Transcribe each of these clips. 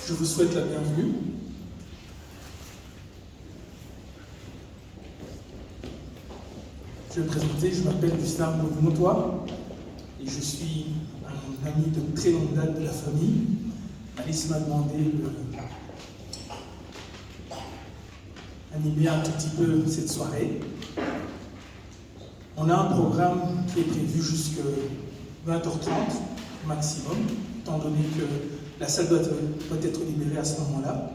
Je vous souhaite la bienvenue. Je vais me présenter, je m'appelle Gustave Mautois et je suis un ami de très longue date de la famille. Alice m'a demandé d'animer un tout petit peu cette soirée. On a un programme qui est prévu jusqu'à 20h30 maximum, étant donné que la salle doit être libérée à ce moment-là.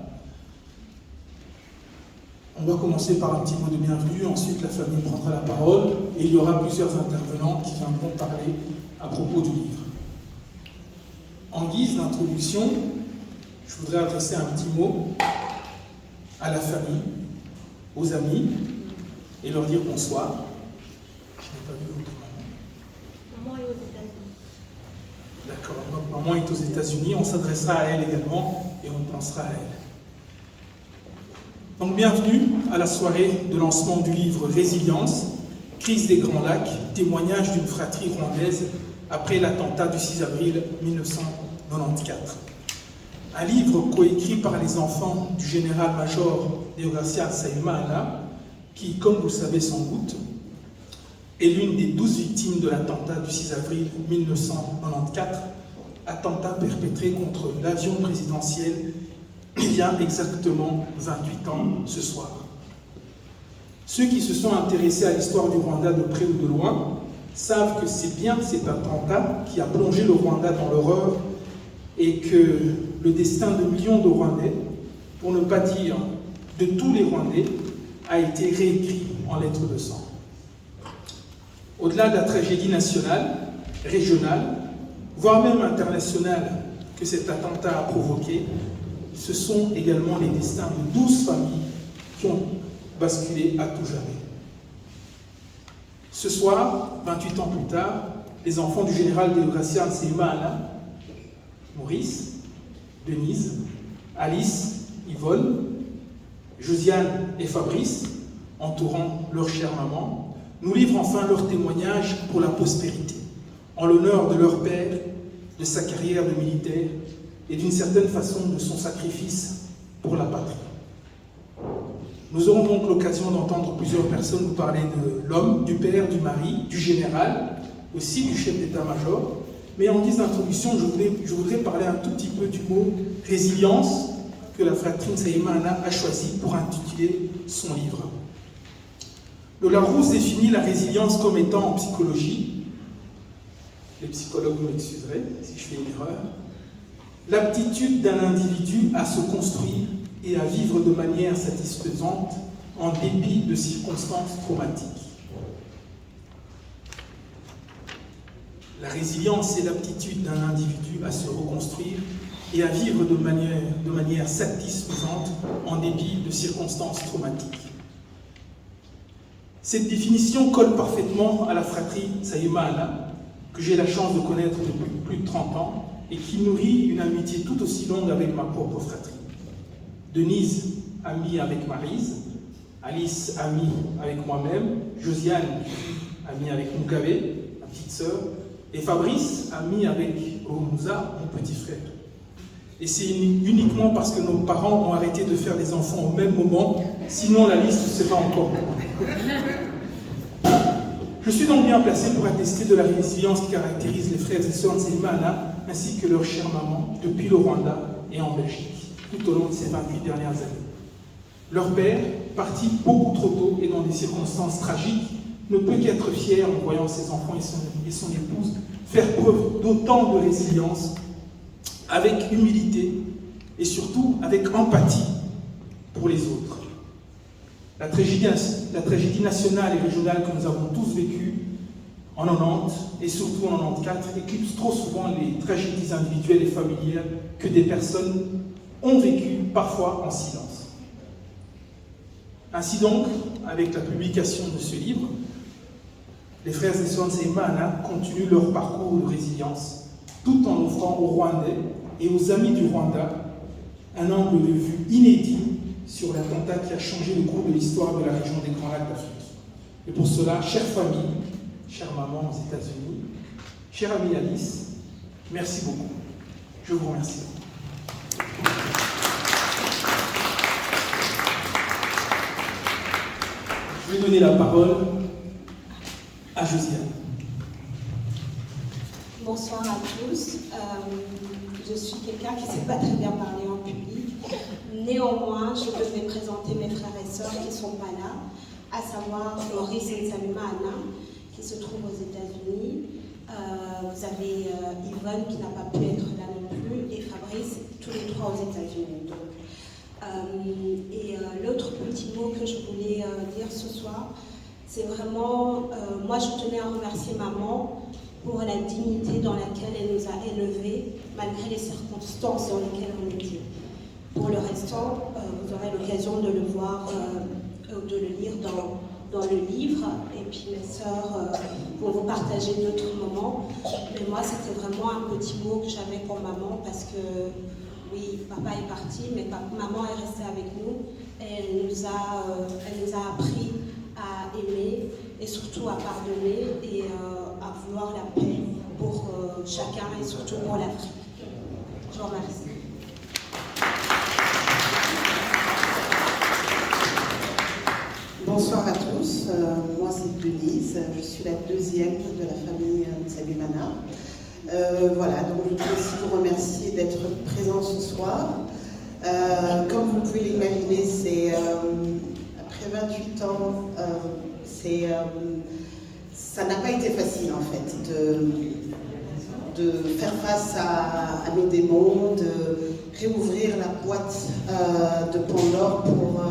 On va commencer par un petit mot de bienvenue, ensuite la famille prendra la parole et il y aura plusieurs intervenants qui viendront parler à propos du livre. En guise d'introduction, je voudrais adresser un petit mot à la famille, aux amis, et leur dire bonsoir. Je n'ai pas vu votre maman. Maman est aux États-Unis. D'accord, donc maman est aux États-Unis, on s'adressera à elle également et on pensera à elle. Donc bienvenue à la soirée de lancement du livre Résilience, crise des Grands Lacs, témoignage d'une fratrie rwandaise après l'attentat du 6 avril 1994. Un livre coécrit par les enfants du général-major Deogracia Nsayimana, qui, comme vous le savez sans doute, est l'une des 12 victimes de l'attentat du 6 avril 1994, attentat perpétré contre l'avion présidentiel il y a exactement 28 ans ce soir. Ceux qui se sont intéressés à l'histoire du Rwanda de près ou de loin savent que c'est bien cet attentat qui a plongé le Rwanda dans l'horreur et que le destin de millions de Rwandais, pour ne pas dire de tous les Rwandais, a été réécrit en lettres de sang. Au-delà de la tragédie nationale, régionale, voire même internationale que cet attentat a provoqué, ce sont également les destins de 12 familles qui ont basculé à tout jamais. Ce soir, 28 ans plus tard, les enfants du général Deogracia Nsayimana, Maurice, Denise, Alice, Yvonne, Josiane et Fabrice, entourant leur chère maman, nous livrent enfin leur témoignage pour la postérité, en l'honneur de leur père, de sa carrière de militaire et d'une certaine façon de son sacrifice pour la patrie. Nous aurons donc l'occasion d'entendre plusieurs personnes nous parler de l'homme, du père, du mari, du général, aussi du chef d'état-major. Mais en guise d'introduction, je voudrais parler un tout petit peu du mot « résilience » que la fratrie Nsayimana a choisi pour intituler son livre. Le Larousse définit la résilience comme étant en psychologie, les psychologues m'excuseraient si je fais une erreur, l'aptitude d'un individu à se construire et à vivre de manière satisfaisante en dépit de circonstances traumatiques. La résilience est l'aptitude d'un individu à se reconstruire et à vivre de manière satisfaisante en dépit de circonstances traumatiques. Cette définition colle parfaitement à la fratrie Nsayimana, que j'ai la chance de connaître depuis plus de 30 ans et qui nourrit une amitié tout aussi longue avec ma propre fratrie. Denise, amie avec Maryse, Alice, amie avec moi-même, Josiane, amie avec Mugabe, ma petite sœur, et Fabrice, ami avec Romusa, mon petit frère. Et c'est uniquement parce que nos parents ont arrêté de faire des enfants au même moment, sinon la liste ne serait encore. Je suis donc bien placé pour attester de la résilience qui caractérise les frères et sœurs Nsayimana, ainsi que leur chère maman, depuis le Rwanda et en Belgique, tout au long de ces 28 dernières années. Leur père, parti beaucoup trop tôt et dans des circonstances tragiques, ne peut qu'être fier en voyant ses enfants et son épouse faire preuve d'autant de résilience, avec humilité et surtout avec empathie pour les autres. La tragédie nationale et régionale que nous avons tous vécue en 90 et surtout en 94 éclipse trop souvent les tragédies individuelles et familiales que des personnes ont vécues parfois en silence. Ainsi donc, avec la publication de ce livre, les frères et sœurs Nsayimana continuent leur parcours de résilience, tout en offrant aux Rwandais et aux amis du Rwanda un angle de vue inédit sur l'attentat qui a changé le cours de l'histoire de la région des Grands Lacs d'Afrique. Et pour cela, chère famille, chère maman aux États-Unis, chère amie Alice, merci beaucoup. Je vous remercie. Je vais donner la parole à Josiane. Bonsoir à tous. Je suis quelqu'un qui ne sait pas très bien parler en public. Néanmoins, je devais présenter mes frères et sœurs qui ne sont pas là, à savoir Maurice et Salima Anna, qui se trouvent aux États-Unis. Vous avez Yvonne qui n'a pas pu être là non plus, et Fabrice, tous les trois aux États-Unis. L'autre petit mot que je voulais dire ce soir, c'est vraiment, moi je tenais à remercier maman pour la dignité dans laquelle elle nous a élevés, malgré les circonstances dans lesquelles on était. Pour le restant, vous aurez l'occasion de le voir, de le lire dans le livre, et puis mes sœurs vont vous partager d'autres moments. Mais moi, c'était vraiment un petit mot que j'avais pour maman, parce que oui, papa est parti, mais maman est restée avec nous, et elle nous a appris à aimer, et surtout à pardonner, et à vouloir la paix pour chacun, et surtout pour l'Afrique. Je vous remercie. Bonsoir à tous, moi c'est Denise, je suis la deuxième de la famille Nsabimana. Voilà, donc je voudrais aussi vous remercier d'être présents ce soir. Comme vous pouvez l'imaginer, c'est après 28 ans, ça n'a pas été facile en fait de faire face à mes démons, de réouvrir la boîte de Pandore pour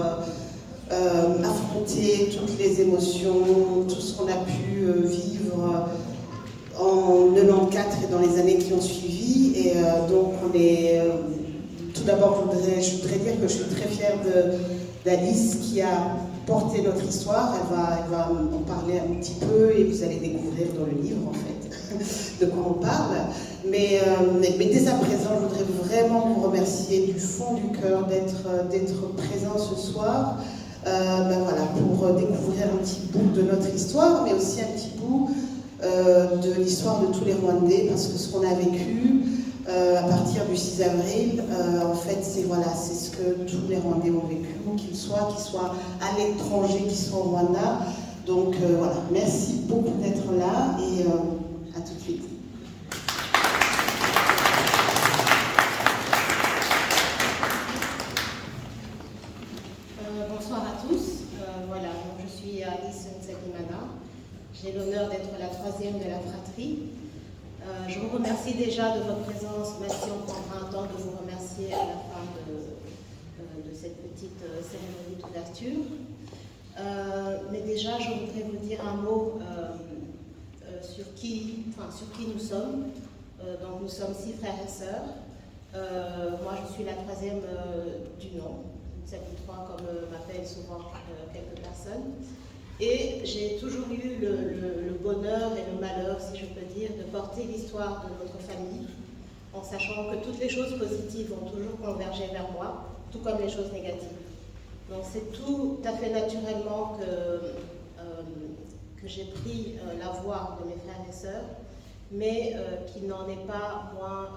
affronter toutes les émotions, tout ce qu'on a pu vivre en 94 et dans les années qui ont suivi. Et donc on est... tout d'abord, je voudrais dire que je suis très fière d'Alice qui a porté notre histoire. Elle va en parler un petit peu et vous allez découvrir dans le livre en fait de quoi on parle. Mais dès à présent, je voudrais vraiment vous remercier du fond du cœur d'être présent ce soir. Voilà, pour découvrir un petit bout de notre histoire, mais aussi un petit bout de l'histoire de tous les Rwandais, parce que ce qu'on a vécu à partir du 6 avril, en fait, c'est ce que tous les Rwandais ont vécu, qu'ils soient à l'étranger, qu'ils soient au Rwanda. Donc voilà, merci beaucoup d'être là et à tout de suite. Bonsoir à tous. Voilà, je suis Alice Nsabimana. J'ai l'honneur d'être la troisième de la fratrie. Je vous remercie déjà de votre présence, même si on prendra un temps de vous remercier à la fin de cette petite cérémonie d'ouverture. Mais déjà, je voudrais vous dire un mot sur qui nous sommes. Donc, nous sommes 6 frères et sœurs. Moi, je suis la troisième du nom. 73, comme m'appellent souvent quelques personnes. Et j'ai toujours eu le bonheur et le malheur, si je peux dire, de porter l'histoire de notre famille, en sachant que toutes les choses positives vont toujours converger vers moi, tout comme les choses négatives. Donc c'est tout à fait naturellement que j'ai pris la voix de mes frères et sœurs, mais qu'il n'en est pas moins,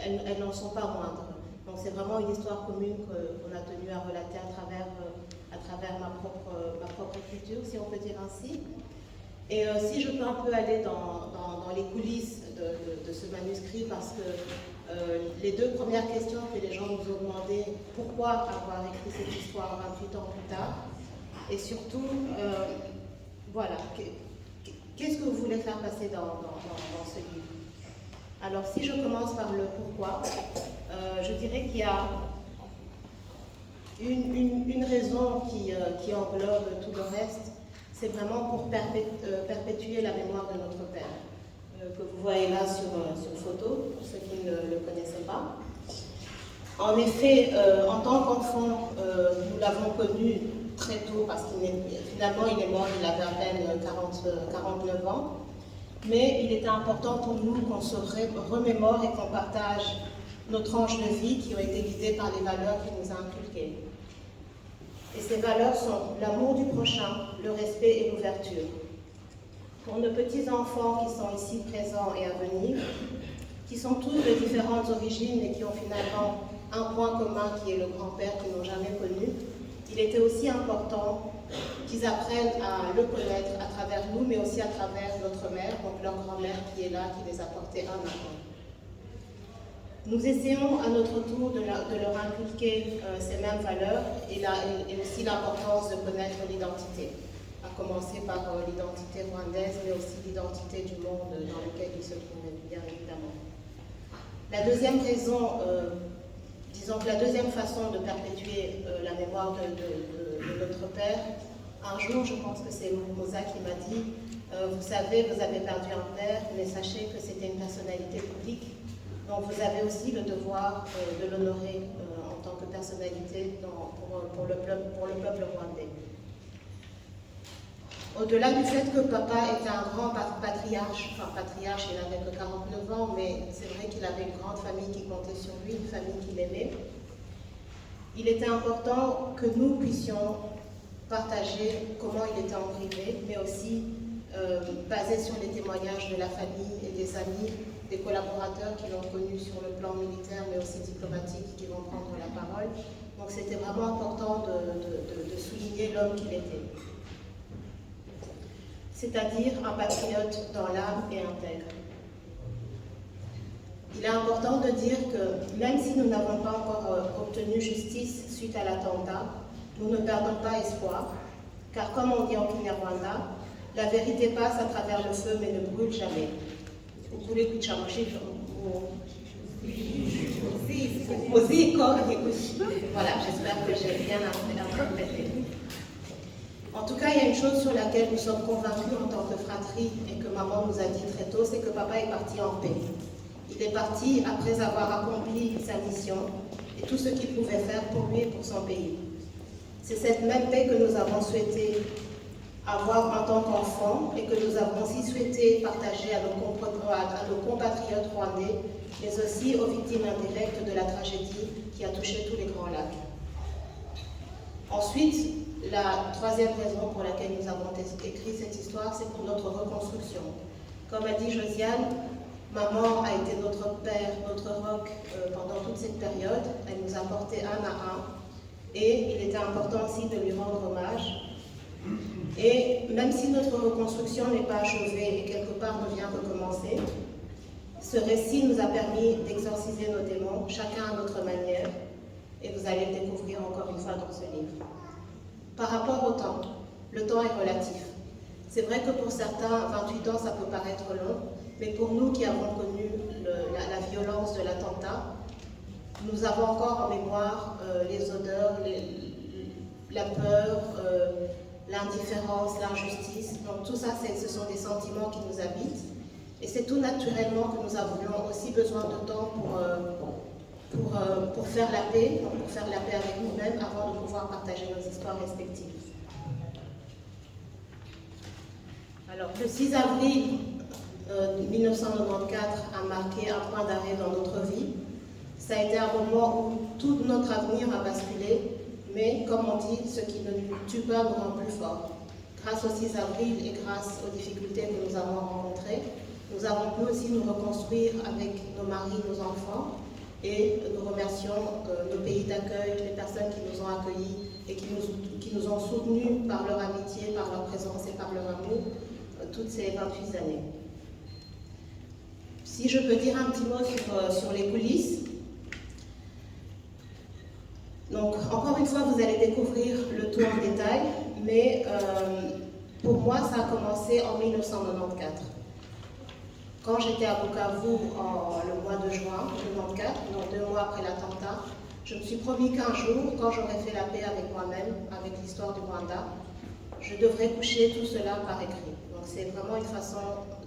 elles n'en sont pas moindres. Donc c'est vraiment une histoire commune qu'on a tenu à relater à travers ma propre écriture, si on peut dire ainsi. Et si je peux un peu aller dans les coulisses de ce manuscrit, parce que les 2 premières questions que les gens nous ont demandé, pourquoi avoir écrit cette histoire 28 ans plus tard, et surtout, voilà, qu'est-ce que vous voulez faire passer dans ce livre? Alors si je commence par le pourquoi, je dirais qu'il y a une raison qui englobe tout le reste, c'est vraiment pour perpétuer la mémoire de notre père, que vous voyez là sur photo, pour ceux qui ne le connaissaient pas. En effet, en tant qu'enfant, nous l'avons connu très tôt, parce finalement il est mort, il avait à peine 49 ans, mais il était important pour nous qu'on se remémore et qu'on partage nos tranches de vie qui ont été guidées par les valeurs qu'il nous a inculquées. Et ces valeurs sont l'amour du prochain, le respect et l'ouverture. Pour nos petits-enfants qui sont ici présents et à venir, qui sont tous de différentes origines et qui ont finalement un point commun qui est le grand-père qu'ils n'ont jamais connu, il était aussi important qu'ils apprennent à le connaître à travers nous, mais aussi à travers notre mère, donc leur grand-mère qui est là, qui les a portés un à un. Nous essayons à notre tour de leur inculquer ces mêmes valeurs et aussi l'importance de connaître l'identité, à commencer par l'identité rwandaise, mais aussi l'identité du monde dans lequel ils se trouvent, bien évidemment. La deuxième raison, disons que la deuxième façon de perpétuer la mémoire de notre père, un jour, je pense que c'est Moza qui m'a dit, vous savez, vous avez perdu un père, mais sachez que c'était une personnalité publique, donc vous avez aussi le devoir de l'honorer en tant que personnalité pour le peuple rwandais. Au-delà du fait que papa était un grand patriarche, enfin patriarche, il n'avait que 49 ans, mais c'est vrai qu'il avait une grande famille qui comptait sur lui, une famille qu'il aimait, il était important que nous puissions partager comment il était en privé, mais aussi basé sur les témoignages de la famille et des amis, des collaborateurs qui l'ont connu sur le plan militaire, mais aussi diplomatique, qui vont prendre la parole. Donc c'était vraiment important de souligner l'homme qu'il était. C'est-à-dire un patriote dans l'âme et intègre. Il est important de dire que même si nous n'avons pas encore obtenu justice suite à l'attentat, nous ne perdons pas espoir, car comme on dit en Kinyarwanda, la vérité passe à travers le feu mais ne brûle jamais. Voilà, j'espère que j'ai bien interprété. En tout cas, il y a une chose sur laquelle nous sommes convaincus en tant que fratrie et que maman nous a dit très tôt, c'est que papa est parti en paix. Il est parti après avoir accompli sa mission et tout ce qu'il pouvait faire pour lui et pour son pays. C'est cette même paix que nous avons souhaité avoir en tant qu'enfants et que nous avons aussi souhaité partager à nos compatriotes rwandais, mais aussi aux victimes indirectes de la tragédie qui a touché tous les Grands Lacs. Ensuite, la troisième raison pour laquelle nous avons écrit cette histoire, c'est pour notre reconstruction. Comme a dit Josiane, maman a été notre père, notre roc pendant toute cette période. Elle nous a portés un à un. Et il était important aussi de lui rendre hommage. Et même si notre reconstruction n'est pas achevée et quelque part devient recommencer, ce récit nous a permis d'exorciser nos démons, chacun à notre manière. Et vous allez le découvrir encore une fois dans ce livre. Par rapport au temps, le temps est relatif. C'est vrai que pour certains, 28 ans, ça peut paraître long, mais pour nous qui avons connu la violence de l'attentat, nous avons encore en mémoire les odeurs, la peur, l'indifférence, l'injustice. Donc tout ça, ce sont des sentiments qui nous habitent. Et c'est tout naturellement que nous avions aussi besoin de temps pour faire la paix, pour faire la paix avec nous-mêmes avant de pouvoir partager nos histoires respectives. Alors, le 6 avril 1994 a marqué un point d'arrêt dans notre vie. Ça a été un moment où tout notre avenir a basculé, mais comme on dit, ce qui ne nous tue pas nous rend plus forts. Grâce au 6 avril et grâce aux difficultés que nous avons rencontrées, nous avons pu aussi nous reconstruire avec nos maris, nos enfants, et nous remercions nos pays d'accueil, les personnes qui nous ont accueillis et qui nous ont soutenus par leur amitié, par leur présence et par leur amour toutes ces 28 années. Si je peux dire un petit mot sur les coulisses. Donc, encore une fois, vous allez découvrir le tout en détail, mais pour moi, ça a commencé en 1994. Quand j'étais à Bukavu le mois de juin 1994, donc 2 mois après l'attentat, je me suis promis qu'un jour, quand j'aurais fait la paix avec moi-même, avec l'histoire du Rwanda, je devrais coucher tout cela par écrit. Donc c'est vraiment une façon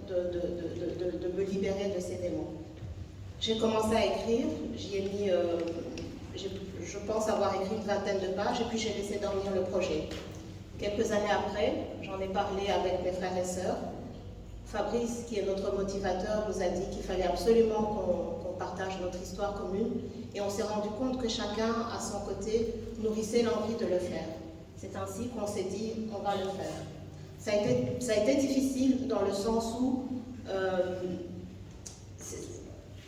de me libérer de ces démons. J'ai commencé à écrire, j'y ai mis, je pense avoir écrit une 20aine de pages, et puis j'ai laissé dormir le projet. Quelques années après, j'en ai parlé avec mes frères et sœurs. Fabrice, qui est notre motivateur, nous a dit qu'il fallait absolument qu'on partage notre histoire commune, et on s'est rendu compte que chacun, à son côté, nourrissait l'envie de le faire. C'est ainsi qu'on s'est dit, on va le faire. Ça a été difficile dans le sens où,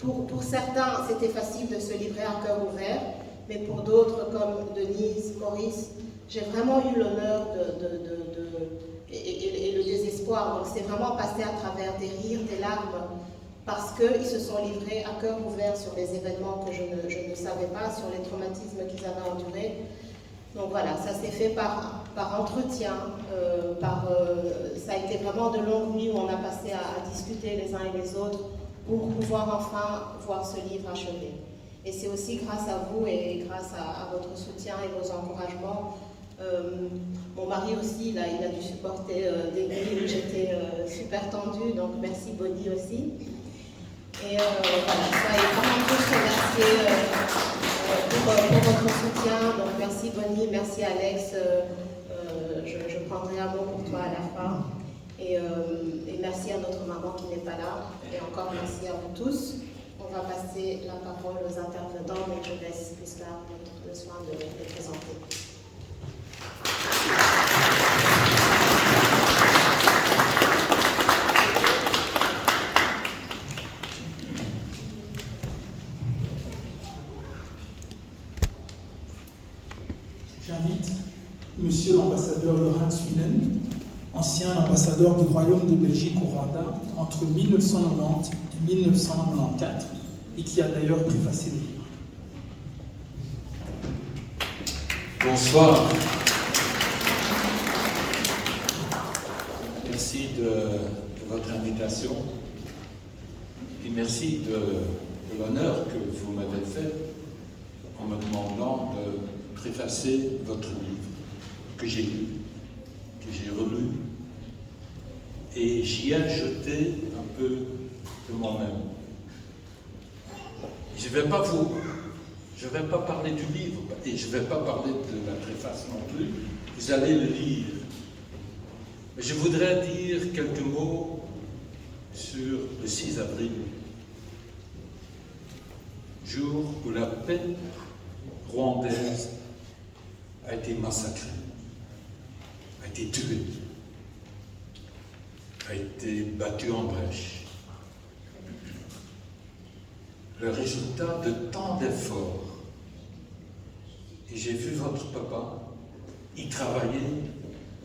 pour certains, c'était facile de se livrer à cœur ouvert, mais pour d'autres, comme Denise, Maurice, j'ai vraiment eu l'honneur et le désespoir. Donc c'est vraiment passé à travers des rires, des larmes, parce qu'ils se sont livrés à cœur ouvert sur des événements que je ne savais pas, sur les traumatismes qu'ils avaient endurés. Donc voilà, ça s'est fait par entretien, ça a été vraiment de longues nuits où on a passé à discuter les uns et les autres pour pouvoir enfin voir ce livre achevé. Et c'est aussi grâce à vous et grâce à votre soutien et vos encouragements. Mon mari aussi, il a dû supporter des nuits où j'étais super tendue, donc merci Bonnie aussi. Et voilà, soyez vraiment tous remerciés pour votre soutien. Donc merci Bonnie, merci Alex, je prendrai un mot pour toi à la fin. Et merci à notre maman qui n'est pas là. Et encore merci à vous tous. On va passer la parole aux intervenants, mais je laisse Prisca prendre le soin de les présenter. J'invite Monsieur l'ambassadeur Laurent Swinen, ancien ambassadeur du Royaume de Belgique au Rwanda entre 1990 et 1994, et qui a d'ailleurs préfacé le livre. Bonsoir. Merci de votre invitation et merci de l'honneur que vous m'avez fait en me demandant de préfacer votre livre que j'ai lu, que j'ai relu, et j'y ai ajouté un peu de moi-même. Je ne vais pas parler du livre et je ne vais pas parler de la préface non plus. Vous allez le lire. Mais je voudrais dire quelques mots sur le 6 avril, jour où la paix rwandaise a été massacrée, a été tuée, a été battue en brèche. Le résultat de tant d'efforts. Et j'ai vu votre papa y travailler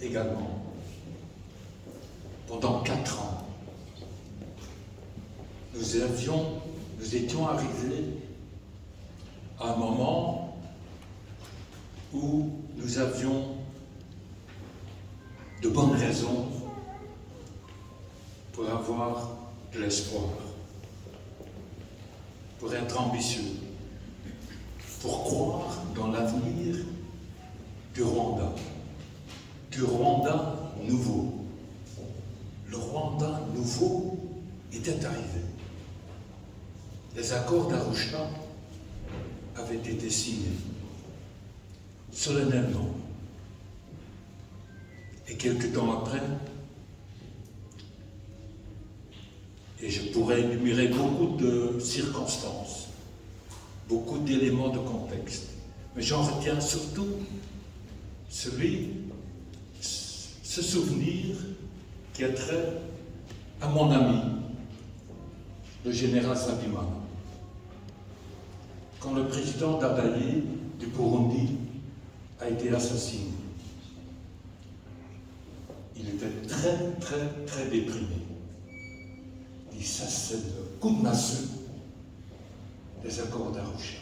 également pendant 4 ans. Nous étions arrivés à un moment où nous avions de bonnes raisons pour avoir de l'espoir, pour être ambitieux, pour croire dans l'avenir du Rwanda nouveau. Le Rwanda nouveau était arrivé. Les accords d'Arusha avaient été signés solennellement. Et quelque temps après, et je pourrais énumérer beaucoup de circonstances, beaucoup d'éléments de contexte, mais j'en retiens surtout ce souvenir qui a trait à mon ami, le général Sabimana. Quand le président Dadaye du Burundi a été assassiné, il était très, très, très déprimé. Il dit, ça c'est le coup de massue des accords d'Arusha.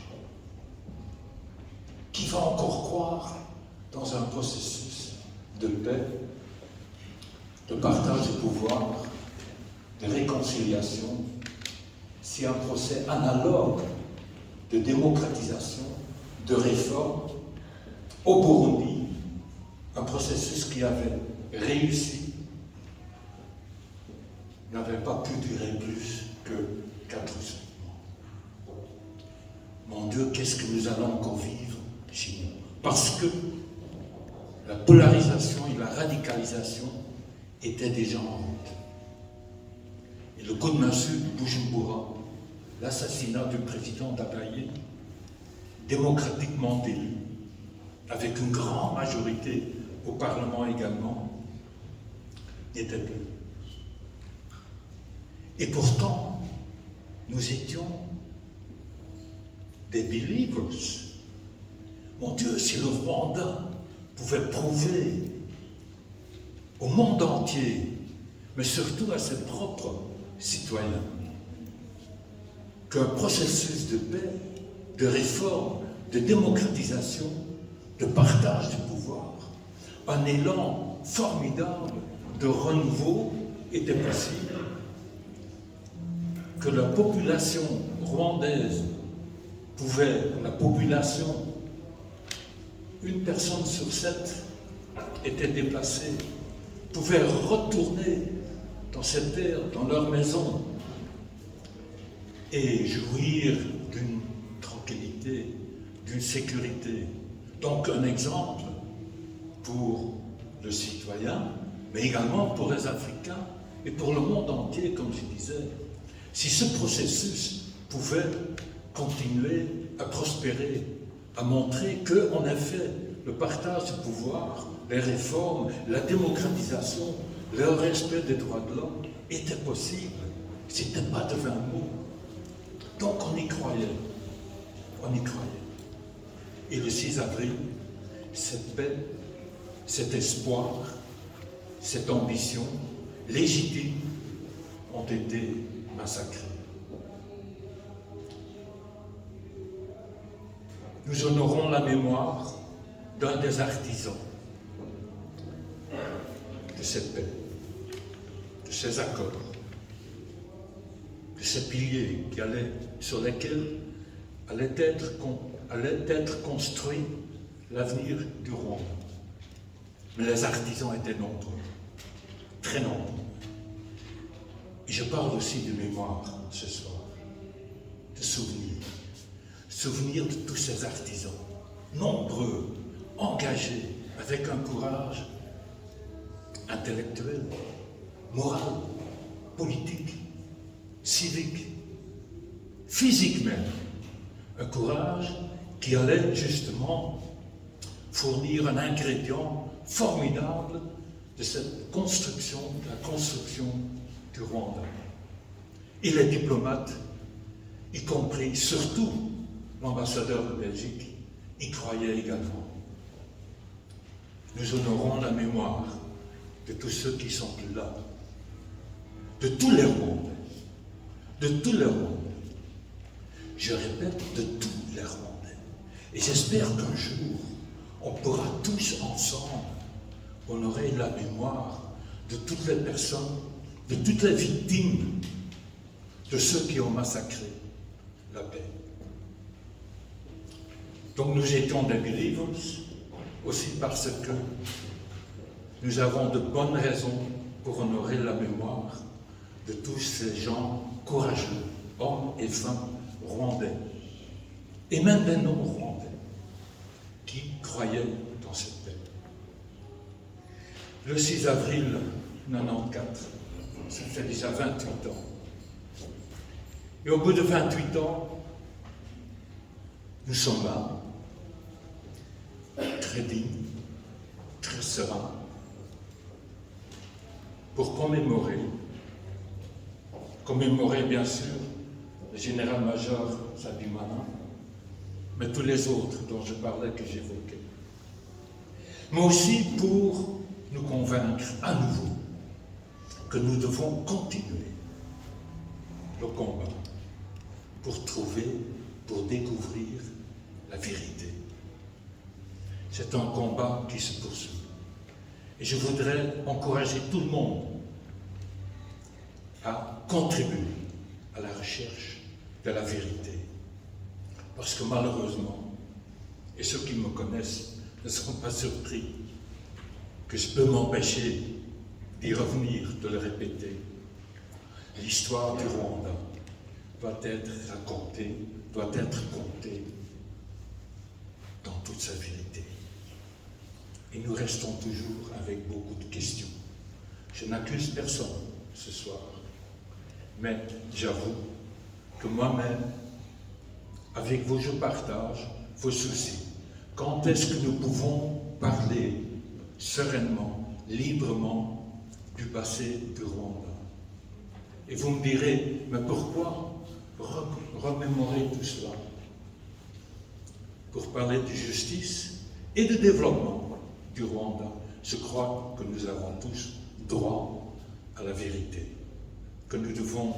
Qui va encore croire dans un processus de paix, de partage de pouvoir, de réconciliation, si un procès analogue de démocratisation, de réforme au Burundi, un processus qui avait réussi, n'avait pas pu durer plus que 4 mois. Mon Dieu, qu'est-ce que nous allons encore vivre chez nous? Parce que la polarisation et la radicalisation étaient déjà en route. Et le coup de massue du Bujumbura, l'assassinat du président Dadaye, démocratiquement élu, avec une grande majorité au Parlement également, n'était plus. Et pourtant, nous étions des believers. Mon Dieu, c'est le Rwanda pouvait prouver au monde entier, mais surtout à ses propres citoyens, qu'un processus de paix, de réforme, de démocratisation, de partage du pouvoir, un élan formidable de renouveau était possible, que la population rwandaise la population, une personne sur 7 était déplacée, pouvait retourner dans cette terre, dans leur maison, et jouir d'une tranquillité, d'une sécurité. Donc un exemple pour le citoyen, mais également pour les Africains et pour le monde entier, comme je disais. Si ce processus pouvait continuer à prospérer, à montrer que, en effet, le partage du pouvoir, les réformes, la démocratisation, le respect des droits de l'homme était possible, c'était pas de vains mots. Donc on y croyait, Et le 6 avril, cette paix, cet espoir, cette ambition légitime ont été massacrés. Nous honorons la mémoire d'un des artisans de cette paix, de ces accords, de ces piliers sur lesquels allait être construit l'avenir du Rwanda. Mais les artisans étaient nombreux, très nombreux. Et je parle aussi de mémoire ce soir, de souvenirs. Souvenir de tous ces artisans, nombreux, engagés, avec un courage intellectuel, moral, politique, civique, physique même. Un courage qui allait justement fournir un ingrédient formidable de cette construction, de la construction du Rwanda. Et les diplomates, y compris surtout l'ambassadeur de Belgique, y croyait également. Nous honorons la mémoire de tous ceux qui sont plus là, de tous les Rwandais, de tous les Rwandais. Je répète, de tous les Rwandais. Et j'espère qu'un jour, on pourra tous ensemble honorer la mémoire de toutes les personnes, de toutes les victimes, de ceux qui ont massacré la paix. Donc nous étions des believers, aussi parce que nous avons de bonnes raisons pour honorer la mémoire de tous ces gens courageux, hommes et femmes rwandais, et même des non-rwandais, qui croyaient dans cette paix. Le 6 avril 1994, ça fait déjà 28 ans. Et au bout de 28 ans, nous sommes là, très dignes, très sereins, pour commémorer bien sûr le général-major Sabimana, mais tous les autres dont je parlais, que j'évoquais. Mais aussi pour nous convaincre à nouveau que nous devons continuer le combat pour trouver, pour découvrir la vérité. C'est un combat qui se poursuit. Et je voudrais encourager tout le monde à contribuer à la recherche de la vérité. Parce que malheureusement, et ceux qui me connaissent ne seront pas surpris que je peux m'empêcher d'y revenir, de le répéter. L'histoire du Rwanda doit être racontée, doit être contée dans toute sa vérité. Et nous restons toujours avec beaucoup de questions. Je n'accuse personne ce soir, mais j'avoue que moi-même, avec vous, je partage vos soucis. Quand est-ce que nous pouvons parler sereinement, librement du passé du Rwanda? Et vous me direz, mais pourquoi remémorer tout cela? Pour parler de justice et de développement. du Rwanda, je crois que nous avons tous droit à la vérité, que nous devons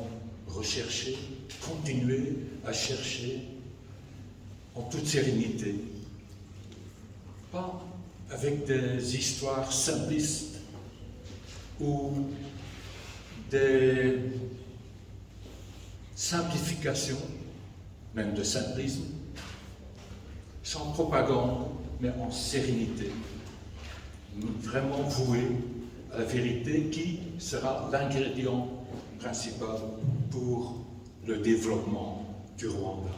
rechercher, continuer à chercher en toute sérénité, pas avec des histoires simplistes ou des simplifications, même de simplisme, sans propagande, mais en sérénité, vraiment voués à la vérité qui sera l'ingrédient principal pour le développement du Rwanda.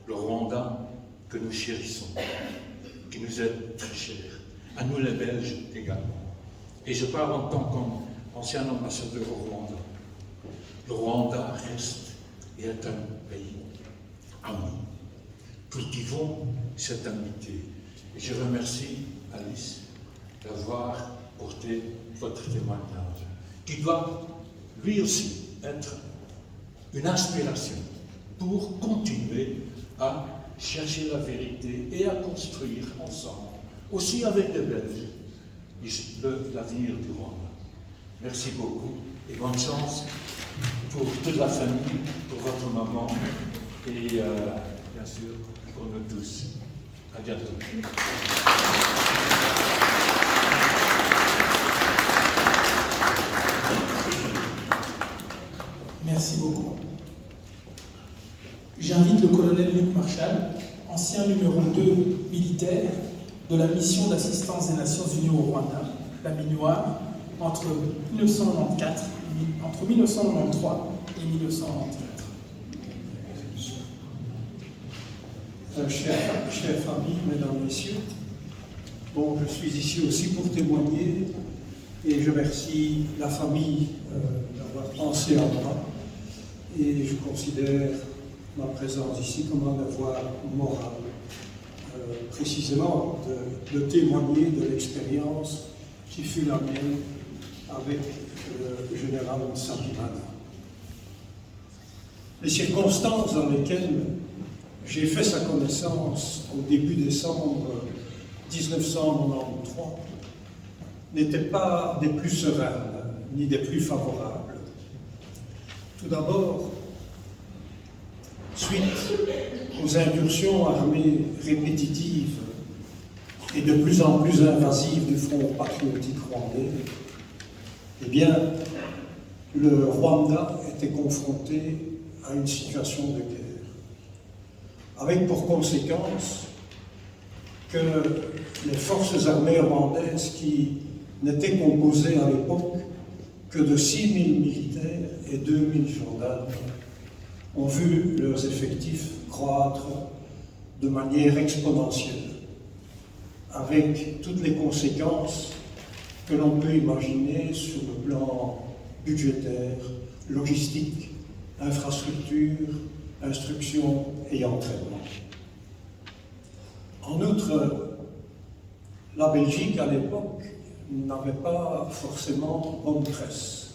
Le Rwanda que nous chérissons, qui nous est très cher, à nous les Belges également. Et je parle en tant qu'ancien ambassadeur au Rwanda. Le Rwanda reste et est un pays ami. Cultivons cette amitié. Et je remercie Alice d'avoir porté votre témoignage, qui doit lui aussi être une inspiration pour continuer à chercher la vérité et à construire ensemble, aussi avec les Belges, l'avenir du Rwanda. Merci beaucoup et bonne chance pour toute la famille, pour votre maman et bien sûr pour nous tous. À bientôt. Merci beaucoup. J'invite le colonel Luc Marchal, ancien numéro 2 militaire de la mission d'assistance des Nations Unies au Rwanda, la MINUAR, entre 1993 et 1994. Chers familles, mesdames, messieurs, bon, je suis ici aussi pour témoigner et je remercie la famille d'avoir pensé à moi et je considère ma présence ici comme un devoir moral, précisément de témoigner de l'expérience qui fut la mienne avec le général Nsabimana. Les circonstances dans lesquelles j'ai fait sa connaissance au début décembre 1993 n'étaient pas des plus sereines, ni des plus favorables. Tout d'abord, suite aux incursions armées répétitives et de plus en plus invasives du Front patriotique rwandais, eh bien, le Rwanda était confronté à une situation de guerre, avec pour conséquence que les forces armées rwandaises, qui n'étaient composées à l'époque que de 6 000 militaires et 2 000 gendarmes, ont vu leurs effectifs croître de manière exponentielle, avec toutes les conséquences que l'on peut imaginer sur le plan budgétaire, logistique, infrastructure, instruction et entraînement. En outre, la Belgique à l'époque n'avait pas forcément bonne presse.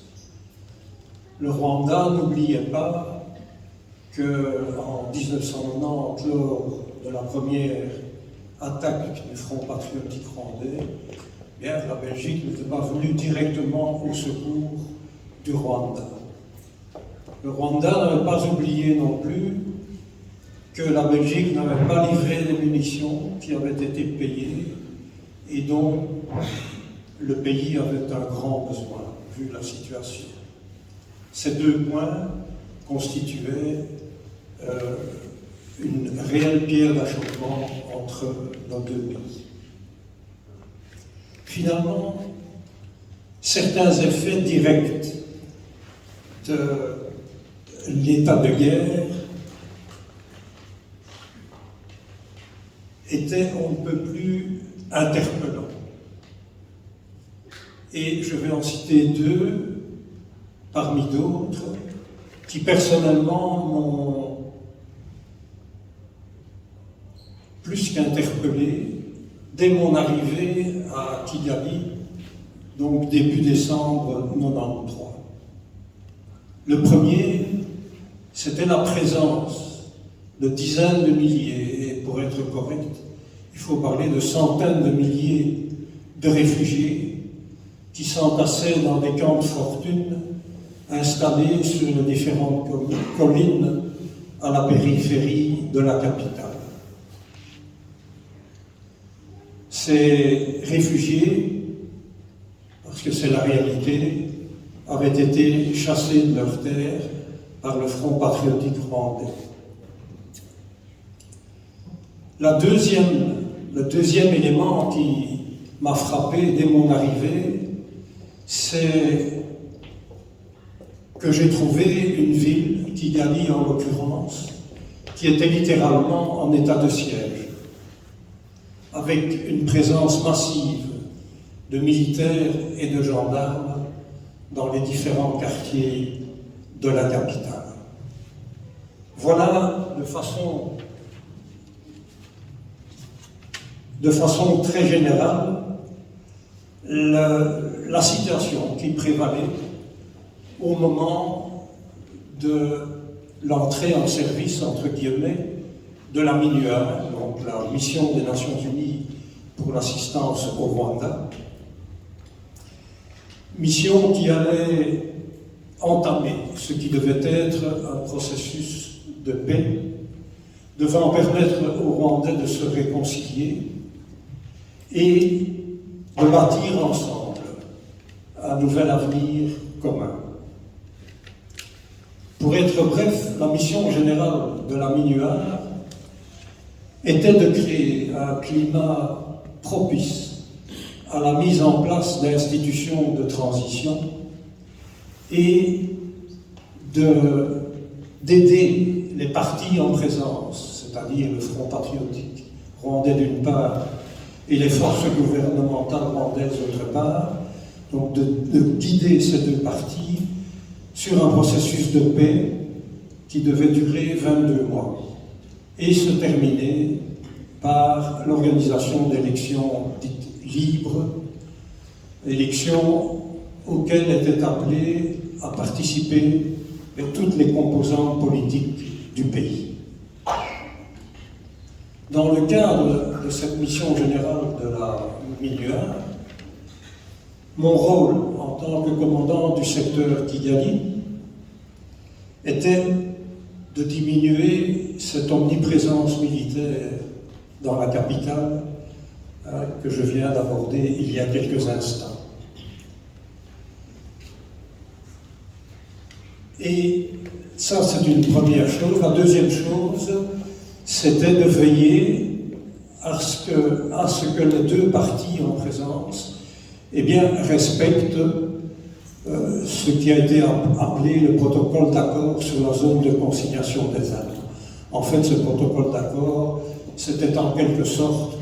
Le Rwanda n'oubliait pas qu'en 1990, lors de la première attaque du Front patriotique rwandais, bien, la Belgique n'était pas venue directement au secours du Rwanda. Le Rwanda n'avait pas oublié non plus que la Belgique n'avait pas livré les munitions qui avaient été payées et dont le pays avait un grand besoin, vu la situation. Ces deux points constituaient une réelle pierre d'achoppement entre nos deux pays. Finalement, certains effets directs de l'état de guerre étaient on ne peut plus interpellants. Et je vais en citer deux, parmi d'autres, qui personnellement m'ont plus qu'interpellé dès mon arrivée à Kigali, donc début décembre 1993. Le premier, c'était la présence de dizaines de milliers, et pour être correct, il faut parler de centaines de milliers de réfugiés qui s'entassaient dans des camps de fortune installés sur les différentes collines à la périphérie de la capitale. Ces réfugiés, parce que c'est la réalité, avaient été chassés de leurs terres par le Front patriotique rwandais. Le deuxième élément qui m'a frappé dès mon arrivée, c'est que j'ai trouvé une ville, Kigali en l'occurrence, qui était littéralement en état de siège, avec une présence massive de militaires et de gendarmes dans les différents quartiers de la capitale. Voilà de façon très générale la situation qui prévalait au moment de l'entrée en service, entre guillemets, de la MINUA, donc la mission des Nations Unies pour l'assistance au Rwanda. Mission qui allait entamer ce qui devait être un processus de paix, devant permettre aux Rwandais de se réconcilier et de bâtir ensemble un nouvel avenir commun. Pour être bref, la mission générale de la MINUA était de créer un climat propice à la mise en place d'institutions de transition et d'aider les partis en présence, c'est-à-dire le Front patriotique rwandais d'une part et les forces gouvernementales rwandaises d'autre part, donc de guider ces deux partis sur un processus de paix qui devait durer 22 mois et se terminer par l'organisation d'élections dites libres, élections auxquelles étaient appelées à participer toutes les composantes politiques du pays. Dans le cadre de cette mission générale de la MINUA, mon rôle en tant que commandant du secteur Kigali était de diminuer cette omniprésence militaire dans la capitale que je viens d'aborder il y a quelques instants. Et ça, c'est une première chose. La deuxième chose, c'était de veiller à ce que les deux parties en présence respectent ce qui a été appelé le protocole d'accord sur la zone de consignation des armes. En fait, ce protocole d'accord, c'était en quelque sorte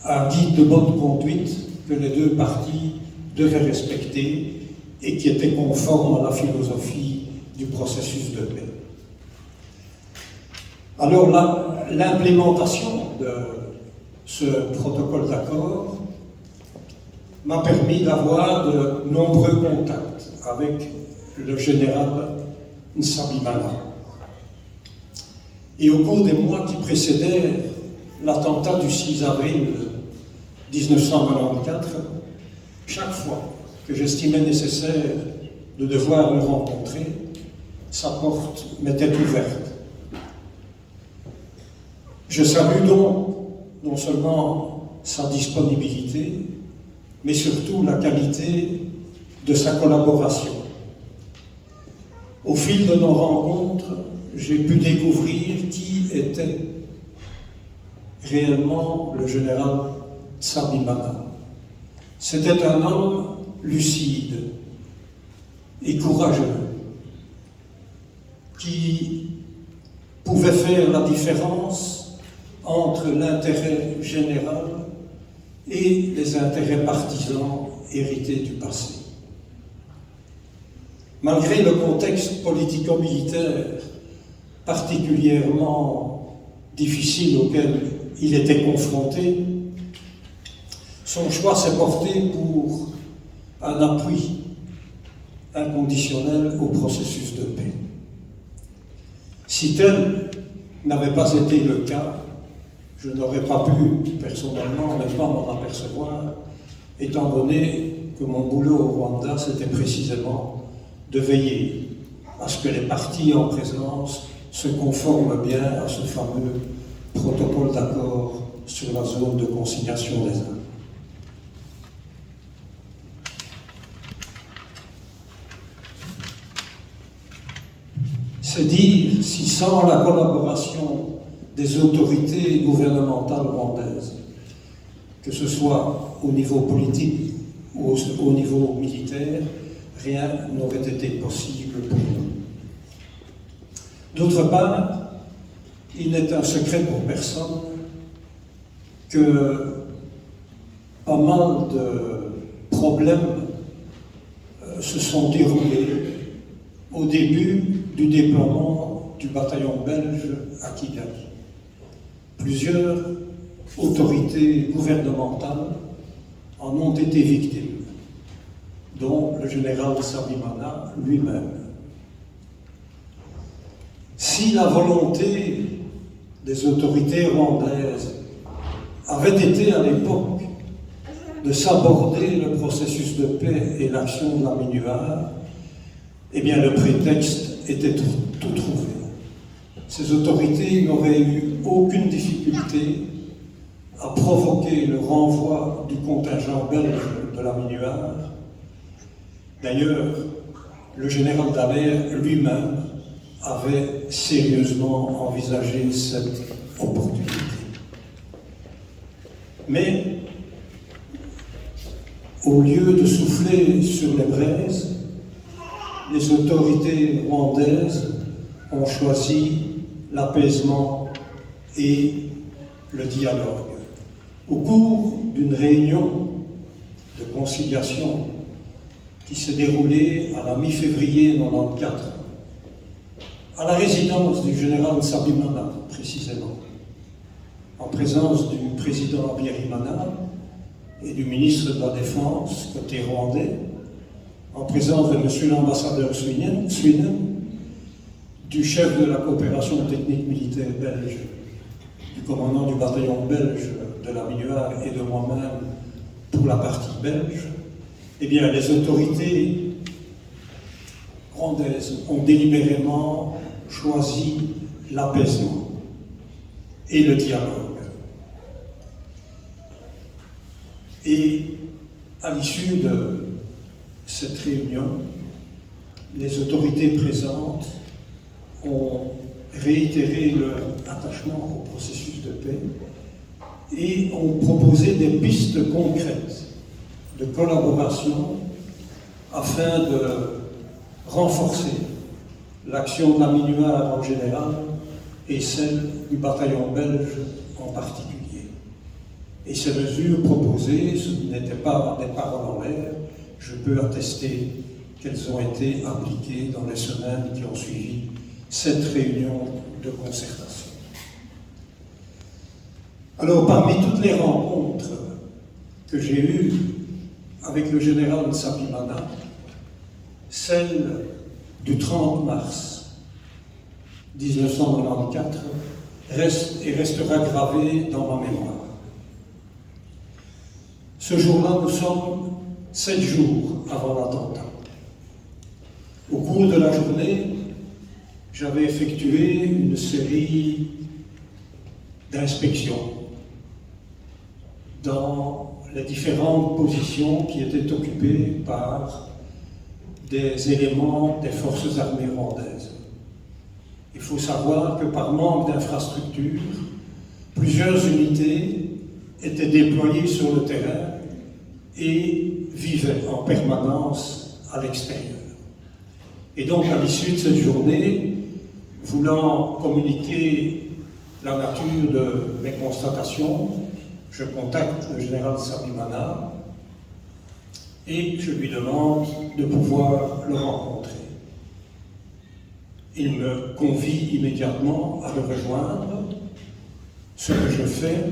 un guide de bonne conduite que les deux parties devaient respecter et qui était conforme à la philosophie du processus de paix. Alors l'implémentation de ce protocole d'accord m'a permis d'avoir de nombreux contacts avec le général Nsabimana. Et au cours des mois qui précédèrent l'attentat du 6 avril 1994, chaque fois que j'estimais nécessaire de devoir le rencontrer, sa porte m'était ouverte. Je salue donc non seulement sa disponibilité, mais surtout la qualité de sa collaboration. Au fil de nos rencontres, j'ai pu découvrir qui était réellement le général Nsabimana. C'était un homme lucide et courageux qui pouvait faire la différence entre l'intérêt général et les intérêts partisans hérités du passé. Malgré le contexte politico-militaire particulièrement difficile auquel il était confronté, son choix s'est porté pour un appui inconditionnel au processus de paix. Si tel n'avait pas été le cas, je n'aurais pas pu, personnellement, même pas m'en apercevoir, étant donné que mon boulot au Rwanda, c'était précisément de veiller à ce que les parties en présence se conforment bien à ce fameux protocole d'accord sur la zone de consignation des armes. C'est dire si sans la collaboration des autorités gouvernementales rwandaises, que ce soit au niveau politique ou au niveau militaire, rien n'aurait été possible pour nous. D'autre part, il n'est un secret pour personne que pas mal de problèmes se sont déroulés au début du déploiement du bataillon belge à Kigali. Plusieurs autorités gouvernementales en ont été victimes, dont le général Sabimana lui-même. Si la volonté des autorités rwandaises avait été à l'époque de s'aborder le processus de paix et l'action de la MINUAR, eh bien le prétexte était tout trouvé. Ces autorités n'auraient eu aucune difficulté à provoquer le renvoi du contingent belge de la MINUAR. D'ailleurs, le général Dallaire lui-même avait sérieusement envisagé cette opportunité. Mais, au lieu de souffler sur les braises, les autorités rwandaises ont choisi l'apaisement et le dialogue. Au cours d'une réunion de conciliation qui s'est déroulée à la mi-février 1994, à la résidence du général Sabimana, précisément, en présence du président Habyarimana et du ministre de la Défense, côté rwandais, en présence de M. l'ambassadeur Swinen, du chef de la coopération technique militaire belge, du commandant du bataillon belge de la MINUAR et de moi-même pour la partie belge, eh bien, les autorités rwandaises ont délibérément choisi l'apaisement et le dialogue. Et à l'issue de cette réunion, les autorités présentes ont réitéré leur attachement au processus de paix et ont proposé des pistes concrètes de collaboration afin de renforcer l'action de la MINUAR en général et celle du bataillon belge en particulier. Et ces mesures proposées, ce n'étaient pas des paroles en l'air, je peux attester qu'elles ont été appliquées dans les semaines qui ont suivi cette réunion de concertation. Alors, parmi toutes les rencontres que j'ai eues avec le général Sabimana, celle du 30 mars 1994 reste et restera gravée dans ma mémoire. Ce jour-là, nous sommes 7 jours avant l'attentat. Au cours de la journée, j'avais effectué une série d'inspections dans les différentes positions qui étaient occupées par des éléments des forces armées rwandaises. Il faut savoir que par manque d'infrastructures, plusieurs unités étaient déployées sur le terrain et vivaient en permanence à l'extérieur. Et donc, à l'issue de cette journée, voulant communiquer la nature de mes constatations, je contacte le général Sabimana et je lui demande de pouvoir le rencontrer. Il me convie immédiatement à le rejoindre, ce que je fais,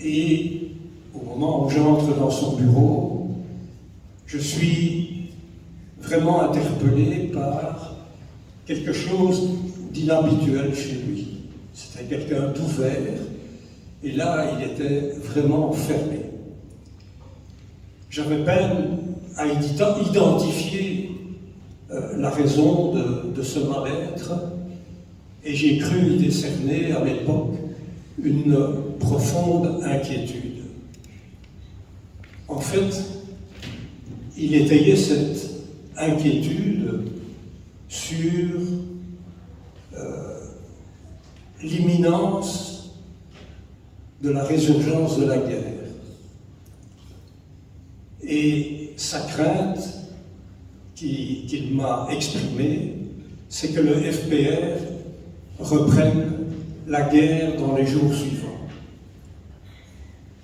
et au moment où j'entre dans son bureau, je suis vraiment interpellé par quelque chose d'inhabituel chez lui. C'était quelqu'un d'ouvert, et là, il était vraiment fermé. j'avais peine à identifier la raison de ce mal-être, et j'ai cru y décerner à l'époque une profonde inquiétude. En fait, il étayait cette inquiétude sur l'imminence de la résurgence de la guerre. Et sa crainte qu'il m'a exprimée, c'est que le FPR reprenne la guerre dans les jours suivants.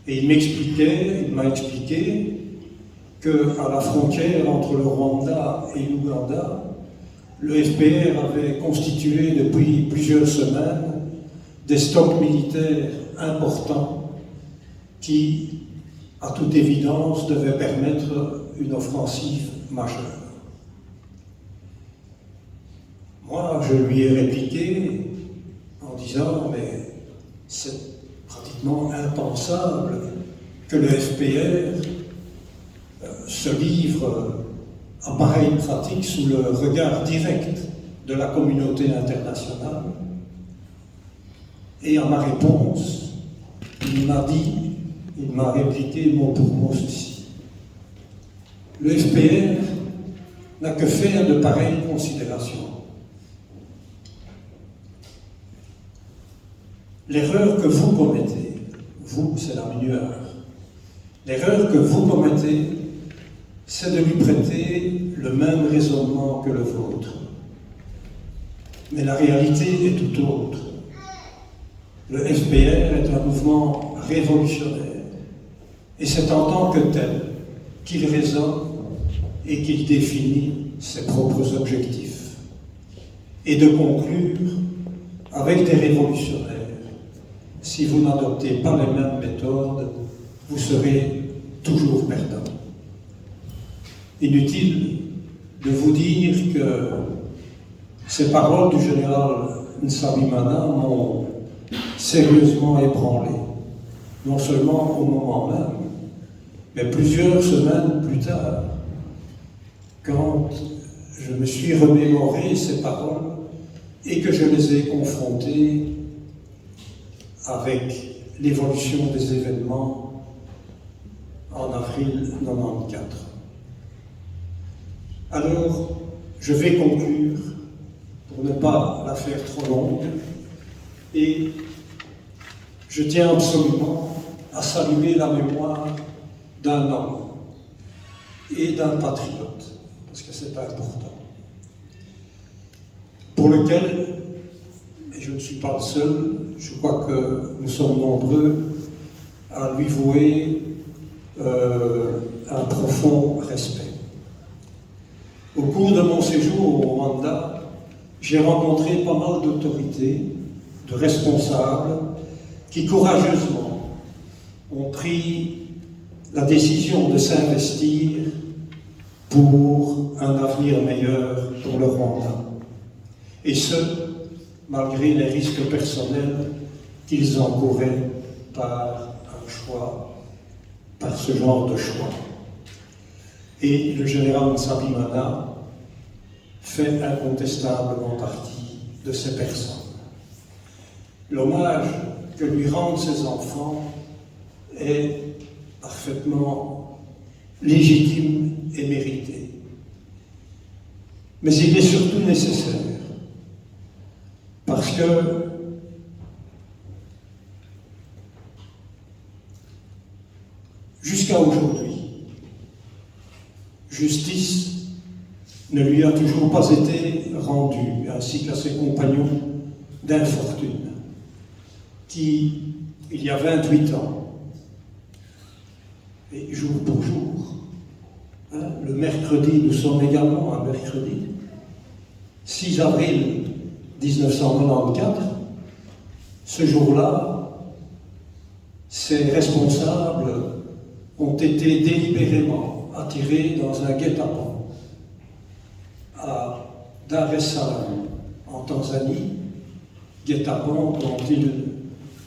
Et il m'a expliqué qu'à la frontière entre le Rwanda et l'Ouganda, le FPR avait constitué depuis plusieurs semaines des stocks militaires importants qui, à toute évidence, devaient permettre une offensive majeure. Moi, je lui ai répliqué en disant, mais c'est pratiquement impensable que le FPR se livre à pareille pratique sous le regard direct de la communauté internationale. Et à ma réponse, il m'a répliqué mot pour mot ceci. Le FPR n'a que faire de pareilles considérations. L'erreur que vous commettez, vous, c'est la minueur, l'erreur que vous commettez, c'est de lui prêter le même raisonnement que le vôtre. Mais la réalité est tout autre. Le FPR est un mouvement révolutionnaire, et c'est en tant que tel qu'il raisonne et qu'il définit ses propres objectifs. Et de conclure, avec des révolutionnaires, si vous n'adoptez pas les mêmes méthodes, vous serez toujours perdant. Inutile de vous dire que ces paroles du général Nsabimana m'ont sérieusement ébranlé, non seulement au moment même, mais plusieurs semaines plus tard, quand je me suis remémoré ces paroles et que je les ai confrontées avec l'évolution des événements en avril 1994. Alors, je vais conclure, pour ne pas la faire trop longue, et je tiens absolument à saluer la mémoire d'un homme et d'un patriote, parce que c'est important, pour lequel, et je ne suis pas le seul, je crois que nous sommes nombreux à lui vouer un profond respect. Au cours de mon séjour au Rwanda, j'ai rencontré pas mal d'autorités, de responsables, qui courageusement ont pris la décision de s'investir pour un avenir meilleur pour le Rwanda. Et ce, malgré les risques personnels qu'ils encouraient par ce genre de choix. Et le général Nsabimana fait incontestablement partie de ces personnes. L'hommage que lui rendent ses enfants est parfaitement légitime et mérité. Mais il est surtout nécessaire, parce que jusqu'à aujourd'hui, justice ne lui a toujours pas été rendue, ainsi qu'à ses compagnons d'infortune, qui, il y a 28 ans, et jour pour jour, le mercredi, nous sommes également un mercredi, 6 avril 1994, ce jour-là, ces responsables ont été délibérément attirés dans un guet-apens à Dar es Salaam, en Tanzanie, guet-apens dont ils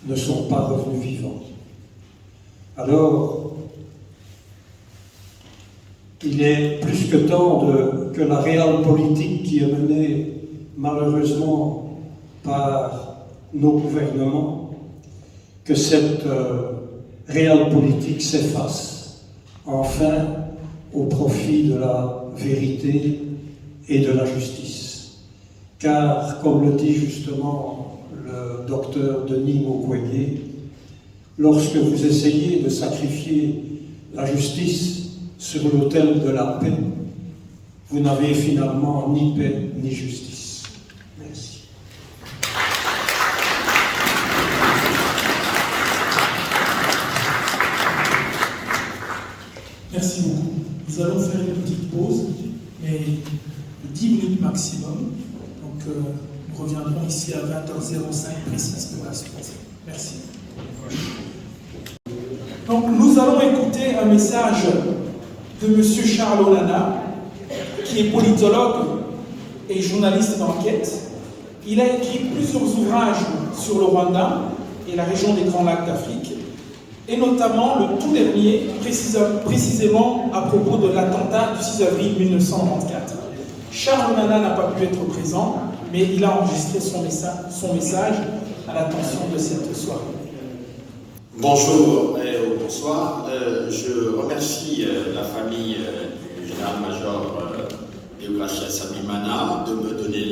ne sont pas revenus vivants. Alors, il est plus que temps que la réelle politique qui est menée malheureusement par nos gouvernements, que cette réelle politique s'efface enfin au profit de la vérité et de la justice. Car, comme le dit justement le docteur Denis Mukwege, lorsque vous essayez de sacrifier la justice sur l'autel de la paix, vous n'avez finalement ni paix ni justice. Merci. Merci beaucoup. Nous allons faire une petite pause, mais de 10 minutes maximum. Donc, nous reviendrons ici à 20h05 précise pour la pause. Merci. Donc, nous allons écouter un message de M. Charles Olana, qui est politologue et journaliste d'enquête. Il a écrit plusieurs ouvrages sur le Rwanda et la région des Grands Lacs d'Afrique, et notamment le tout dernier, précisément à propos de l'attentat du 6 avril 1994. Charles Olana n'a pas pu être présent, mais il a enregistré son message à l'attention de cette soirée. Bonjour et bonsoir. Je remercie la famille du général-major Deogracia Sabimana de me donner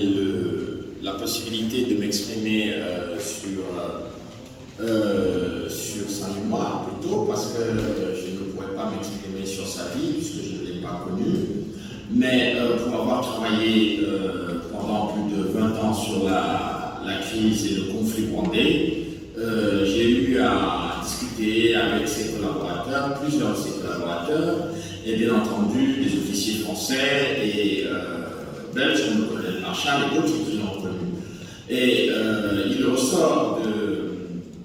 la possibilité de m'exprimer sur sa mémoire plutôt, parce que je ne pourrais pas m'exprimer sur sa vie puisque je ne l'ai pas connue, mais pour avoir travaillé pendant plus de 20 ans sur la crise et le conflit rwandais, j'ai eu à discuter avec ses collaborateurs, plusieurs de ses collaborateurs, et bien entendu des officiers français et belges comme le colonel Marchal et d'autres qui l'ont connu. Et il ressort de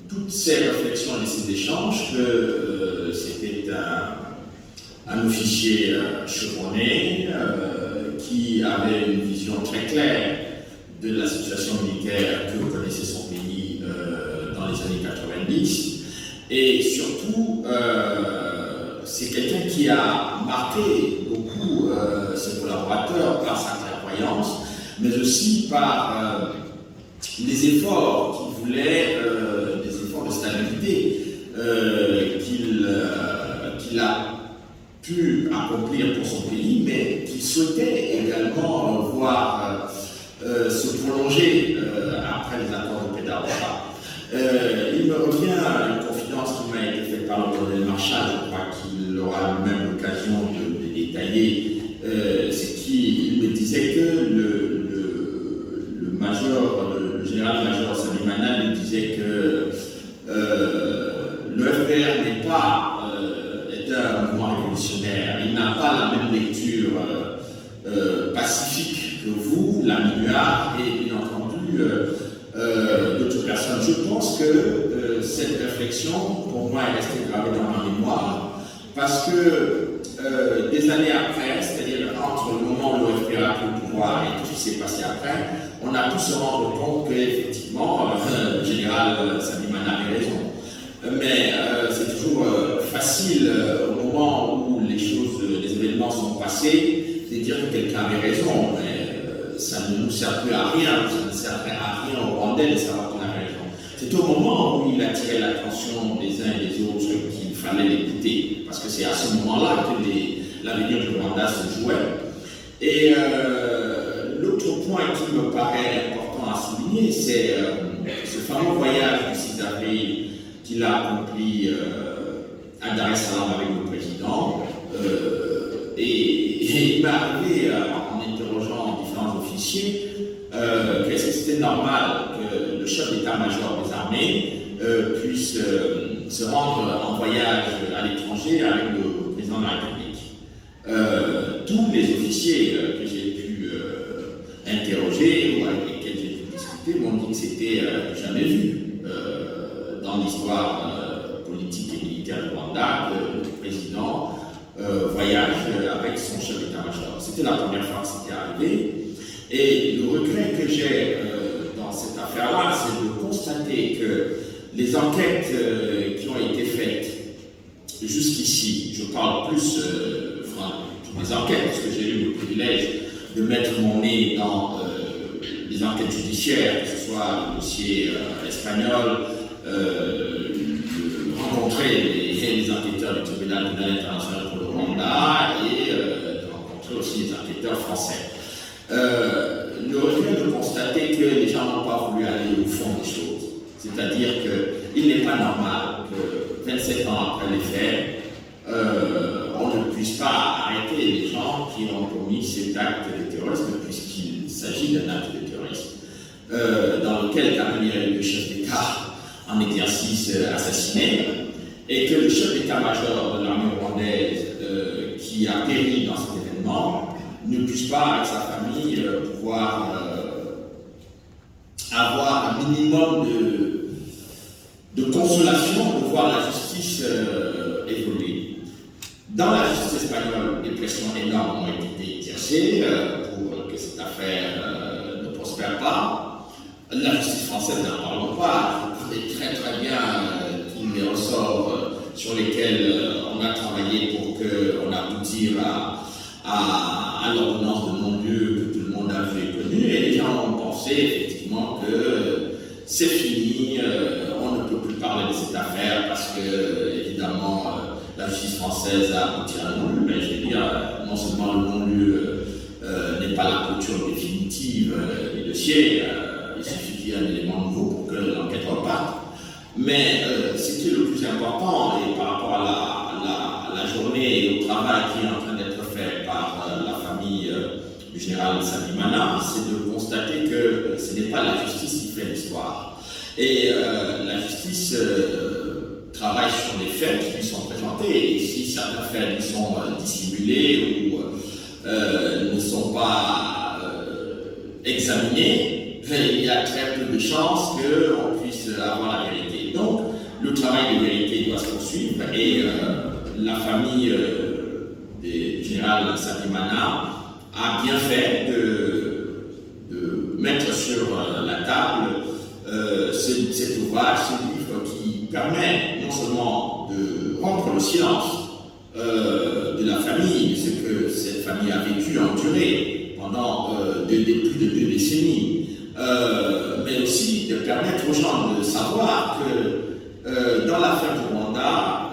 toutes ces réflexions et ces échanges que c'était un officier chevronné qui avait une vision très claire de la situation militaire que connaissait son pays dans les années 90. Et surtout, c'est quelqu'un qui a marqué beaucoup ses collaborateurs par sa clairvoyance, mais aussi par les efforts qu'il voulait, des efforts de stabilité qu'il a pu accomplir pour son pays, mais qu'il souhaitait également voir se prolonger après les accords de paix d'Arusha. Il me revient une confidence qui m'a été faite par le colonel Marchal, je crois qu'il aura lui-même l'occasion de détailler, c'est qu'il me disait que le général-major Sabimana lui disait que le FPR n'est pas est un mouvement révolutionnaire, il n'a pas la même lecture pacifique que vous, la MINUA, et bien entendu d'autres personnes. Je pense que cette réflexion, pour moi, est restée gravée dans ma mémoire, parce que des années après, c'est-à-dire entre le moment où le FPR a pris le pouvoir et tout ce qui s'est passé après, on a pu se rendre compte qu'effectivement, le général Sabimana avait raison. Mais c'est toujours facile au moment où les événements sont passés, de dire que quelqu'un avait raison, mais ça ne nous sert plus à rien, ça ne servait à rien au Rwandais de savoir qu'on avait raison. C'est au moment où il attirait l'attention des uns et des autres qu'il fallait l'écouter, parce que c'est à ce moment-là que l'avenir du Rwanda se jouait. Et l'autre point qui me paraît important à souligner, c'est ce fameux voyage du 6 avril qu'il a accompli à Dar es Salaam avec le président. Et il m'est arrivé, en interrogeant différents officiers, qu'est-ce que c'était normal que le chef d'état-major des armées puisse se rendre en voyage à l'étranger avec le président de la République. Tous les officiers que j'ai pu interroger ou avec lesquels j'ai pu discuter m'ont dit que c'était jamais vu dans l'histoire politique et militaire du Rwanda que le président voyage avec son chef d'état-major. C'était la première fois que c'était arrivé. Et le regret que j'ai dans cette affaire-là, c'est de constater que les enquêtes qui ont été faites jusqu'ici, je parle plus toutes les enquêtes, parce que j'ai eu le privilège de mettre mon nez dans les enquêtes judiciaires, que ce soit le dossier espagnol, rencontrer les enquêteurs du tribunal pénal international pour le Rwanda et rencontrer aussi les enquêteurs français. Le revenu de constater que les gens n'ont pas voulu aller au fond des choses. C'est-à-dire qu'il n'est pas normal que 27 ans après les faits, on ne puisse pas arrêter les gens qui ont commis cet acte de terrorisme, puisqu'il s'agit d'un acte de terrorisme, dans lequel quand même il y a eu le chef d'État en exercice assassiné, et que le chef d'état-major de l'armée rwandaise qui a péri dans cet événement ne puisse pas, avec sa famille, pouvoir avoir un minimum de consolation de voir la justice évoluer. Dans la justice espagnole, des pressions énormes ont été exercées pour que cette affaire ne prospère pas. La justice française, n'en parlons pas. Je connais très très bien tous les ressorts sur lesquels on a travaillé pour qu'on aboutisse à l'ordonnance de non-lieu que tout le monde avait connue, et les gens ont pensé effectivement que c'est fini, on ne peut plus parler de cette affaire parce que évidemment la justice française a abouti à un non-lieu, mais je veux dire, non seulement le non-lieu n'est pas la clôture définitive du dossier, il suffit qu'il y ait un élément nouveau pour que l'enquête reparte, mais ce qui est le plus important, et par rapport à la journée et au travail qui est en train d'être fait par la famille du général Sabimana, c'est de constater que ce n'est pas la justice qui fait l'histoire. Et la justice travaille sur les faits qui lui sont présentés, et si certains faits lui sont dissimulés ou ne sont pas examinés, il y a très peu de chances qu'on puisse avoir la vérité. Donc, le travail de vérité doit se poursuivre, et la famille du général Sabimana a bien fait de mettre sur la table cet ouvrage, ce livre qui permet non seulement de rompre le silence de la famille, de ce que cette famille a vécu, enduré pendant plus de 2 décennies, mais aussi de permettre aux gens de savoir que dans l'affaire du Rwanda,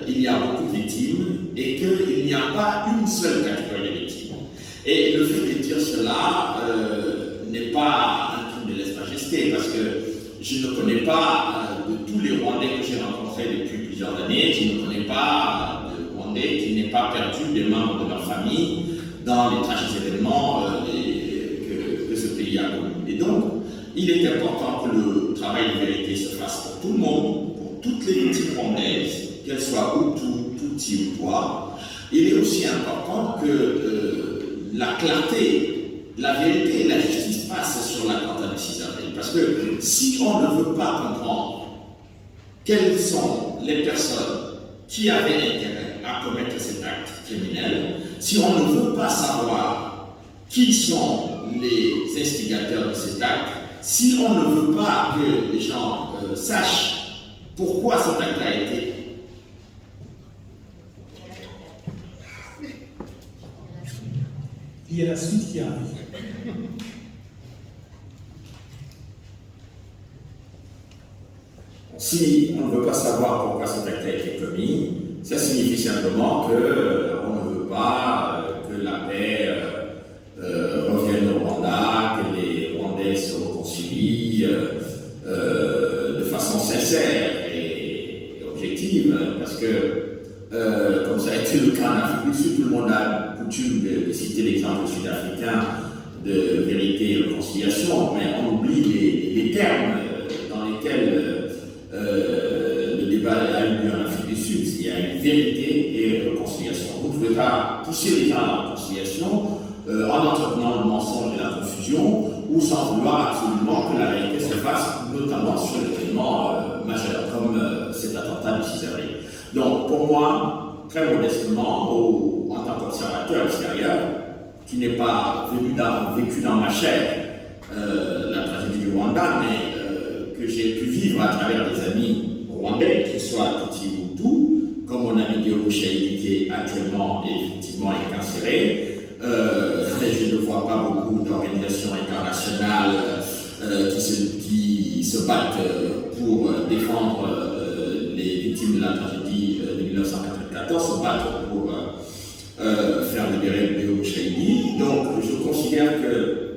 il y a beaucoup de victimes et qu'il n'y a pas une seule catégorie de victimes. Et le fait de dire cela n'est pas un truc de lèse-majesté, parce que je ne connais pas de tous les Rwandais que j'ai rencontrés depuis plusieurs années, je ne connais pas de Rwandais qui n'aient pas perdu des membres de leur famille dans les tragiques événements que ce pays a connus. Et donc, il est important que le travail de vérité se fasse pour tout le monde, pour toutes les victimes rwandaises, qu'elles soient Hutu, Tutsi ou Twa. Il est aussi important que la clarté, la vérité et la justice passent sur l'attentat du 6 avril. Parce que si on ne veut pas comprendre quelles sont les personnes qui avaient intérêt à commettre cet acte criminel, si on ne veut pas savoir qui sont les instigateurs de cet acte, si on ne veut pas que les gens sachent pourquoi cet acte a été il y a la suite qui arrive. Si on ne veut pas savoir pourquoi cet acte a été commis, ça signifie simplement qu'on ne veut pas que la paix revienne au Rwanda, que les Rwandais se réconcilient de façon sincère et objective, parce que, comme ça a été le cas en Afrique du Sud, tout le monde a coutume de citer l'exemple sud-africain de vérité et réconciliation, mais on oublie les termes dans lesquels le débat a eu lieu en Afrique du Sud. Il y a une vérité et réconciliation. Vous ne pouvez pas pousser les gens à la réconciliation en entretenant le mensonge et la confusion, ou sans vouloir absolument que la vérité se fasse, notamment sur les événements majeurs, comme cet attentat du 6 avril. Donc, pour moi, très modestement, en tant qu'observateur extérieur, qui n'est pas vécu dans ma chair la tragédie du Rwanda, mais que j'ai pu vivre à travers des amis rwandais, qu'ils soient Tutsi ou Hutu, comme on mon ami Guillaume Chaïdi, qui est actuellement effectivement incarcéré. Je ne vois pas beaucoup d'organisations internationales qui se battent pour défendre les victimes de la tragédie de 1994, se battent pour faire libérer Guillaume Chaïdi. Donc je considère que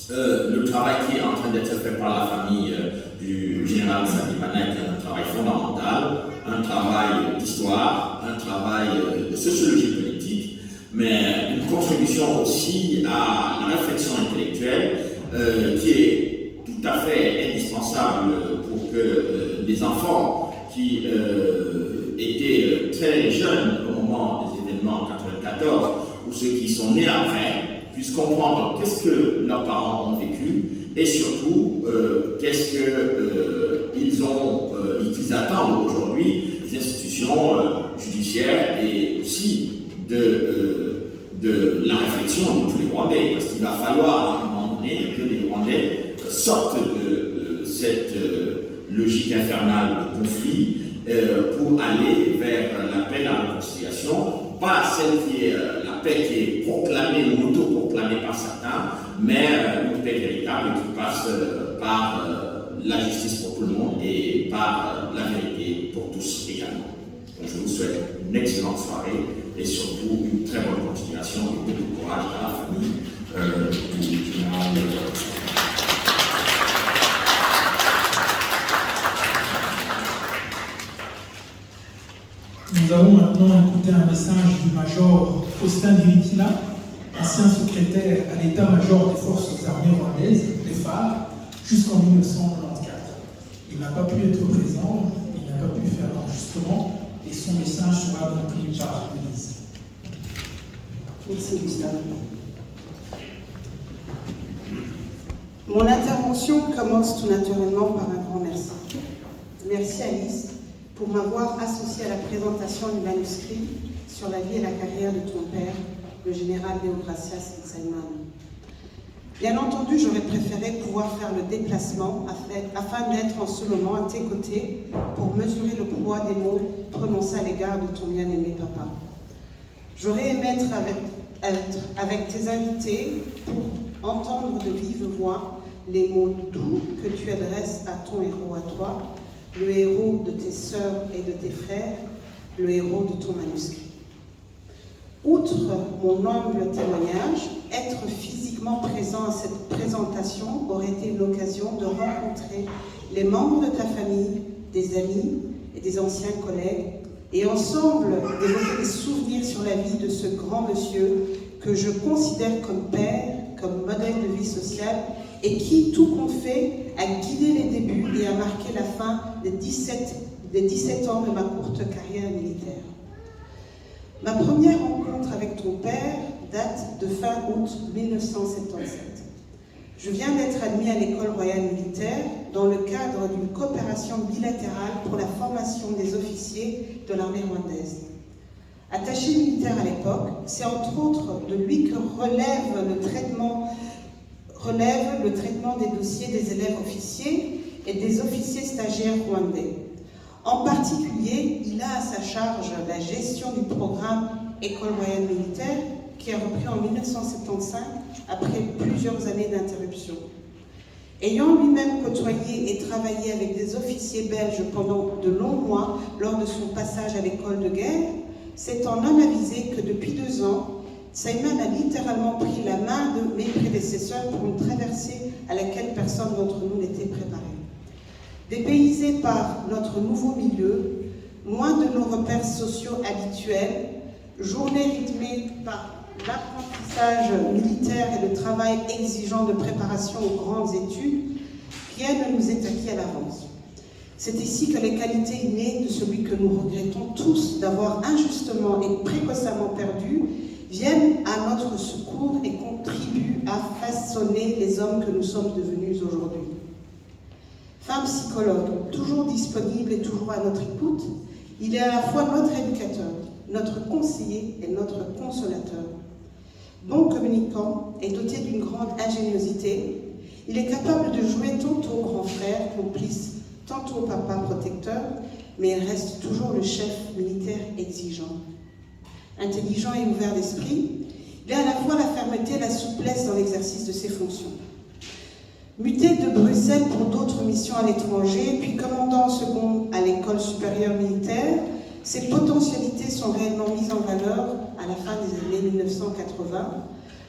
le travail qui est en train d'être fait par la famille du général Sadi Manek est un travail fondamental, un travail d'histoire, un travail de sociologie politique, mais une contribution aussi à la réflexion intellectuelle qui est tout à fait indispensable pour que les enfants qui étaient très jeunes au moment des événements en 1994 ou ceux qui sont nés après puissent comprendre qu'est-ce que leurs parents ont vécu et surtout qu'est-ce qu'ils attendent aujourd'hui des institutions judiciaires et aussi de la réflexion de tous les Rwandais, parce qu'il va falloir à un moment donné que les Rwandais sortent de cette logique infernale de conflit pour aller vers la paix, la réconciliation, pas celle qui est la paix qui est proclamée ou auto-proclamée par certains, mais une paix véritable qui passe par la justice pour tout le monde et par la vérité pour tous également. Donc, je vous souhaite une excellente soirée et surtout une très bonne continuation et beaucoup de courage à la famille du général. Nous allons maintenant écouter un message du major Faustin Diritila, ancien secrétaire à l'état-major des forces armées rwandaises, les FARC, jusqu'en 1994. Il n'a pas pu être présent, il n'a pas pu faire l'enregistrement, et son message sera compris par Denise. Merci Gustave. Mon intervention commence tout naturellement par un grand merci. Merci Alice pour m'avoir associé à la présentation du manuscrit sur la vie et la carrière de ton père, le général Deogracias Nsaimana. Bien entendu, j'aurais préféré pouvoir faire le déplacement afin d'être en ce moment à tes côtés pour mesurer le poids des mots prononcés à l'égard de ton bien-aimé papa. J'aurais aimé être avec tes invités pour entendre de vive voix les mots doux que tu adresses à ton héros, à toi, le héros de tes sœurs et de tes frères, le héros de ton manuscrit. Outre mon humble témoignage, être physiquement présent à cette présentation aurait été une occasion de rencontrer les membres de ta famille, des amis et des anciens collègues, et ensemble d'évoquer des souvenirs sur la vie de ce grand monsieur que je considère comme père, comme modèle de vie sociale, et qui, tout compte fait, a guidé les débuts et a marqué la fin des 17 ans de ma courte carrière militaire. Ma première rencontre avec ton père date de fin août 1977. Je viens d'être admis à l'école royale militaire dans le cadre d'une coopération bilatérale pour la formation des officiers de l'armée rwandaise. Attaché militaire à l'époque, c'est entre autres de lui que relève le traitement des dossiers des élèves officiers et des officiers stagiaires rwandais. En particulier, il a à sa charge la gestion du programme École royale militaire qui a repris en 1975 après plusieurs années d'interruption. Ayant lui-même côtoyé et travaillé avec des officiers belges pendant de longs mois lors de son passage à l'école de guerre, c'est en homme avisé que depuis 2 ans, Nsaimana a littéralement pris la main de mes prédécesseurs pour une traversée à laquelle personne d'entre nous n'était préparé. Dépaysés par notre nouveau milieu, loin de nos repères sociaux habituels, journées rythmées par l'apprentissage militaire et le travail exigeant de préparation aux grandes études, rien ne nous est acquis à l'avance. C'est ici que les qualités innées de celui que nous regrettons tous d'avoir injustement et précocement perdu viennent à notre secours et contribuent à façonner les hommes que nous sommes devenus aujourd'hui. Femme psychologue, toujours disponible et toujours à notre écoute, il est à la fois notre éducateur, notre conseiller et notre consolateur. Bon communicant et doté d'une grande ingéniosité, il est capable de jouer tantôt grand frère, complice, tantôt papa protecteur, mais il reste toujours le chef militaire exigeant. Intelligent et ouvert d'esprit, il a à la fois la fermeté et la souplesse dans l'exercice de ses fonctions. Muté de Bruxelles pour d'autres missions à l'étranger, puis commandant en second à l'école supérieure militaire, ses potentialités sont réellement mises en valeur à la fin des années 1980,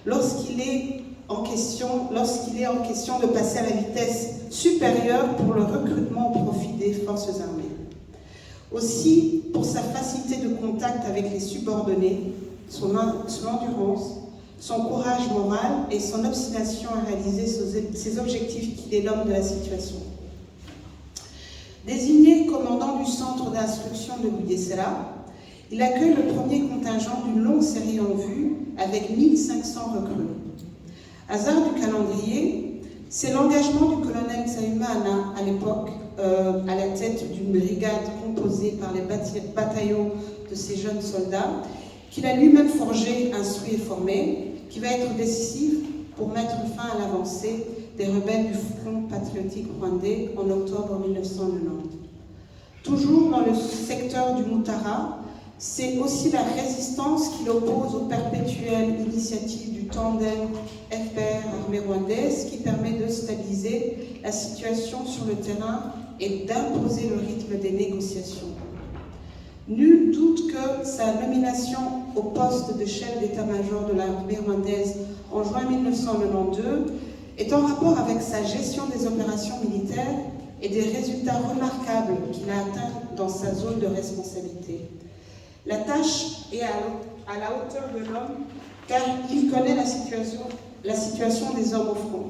lorsqu'il est en question de passer à la vitesse supérieure pour le recrutement au profit des forces armées. Aussi, pour sa facilité de contact avec les subordonnés, son endurance, son courage moral et son obstination à réaliser ses objectifs qu'il est l'homme de la situation. Désigné commandant du centre d'instruction de Budesera, il accueille le premier contingent d'une longue série en vue avec 1500 recrues. Hasard du calendrier, c'est l'engagement du colonel Saïmana à l'époque à la tête d'une brigade composée par les bataillons de ces jeunes soldats qu'il a lui-même forgé, instruit et formé, qui va être décisif pour mettre fin à l'avancée des rebelles du Front patriotique rwandais en octobre 1990. Toujours dans le secteur du Mutara, c'est aussi la résistance qu'il oppose aux perpétuelles initiatives du tandem FPR-armée rwandaise qui permet de stabiliser la situation sur le terrain et d'imposer le rythme des négociations. Nul doute que sa nomination au poste de chef d'état-major de l'armée rwandaise en juin 1992 est en rapport avec sa gestion des opérations militaires et des résultats remarquables qu'il a atteints dans sa zone de responsabilité. La tâche est à la hauteur de l'homme car il connaît la situation des hommes au front.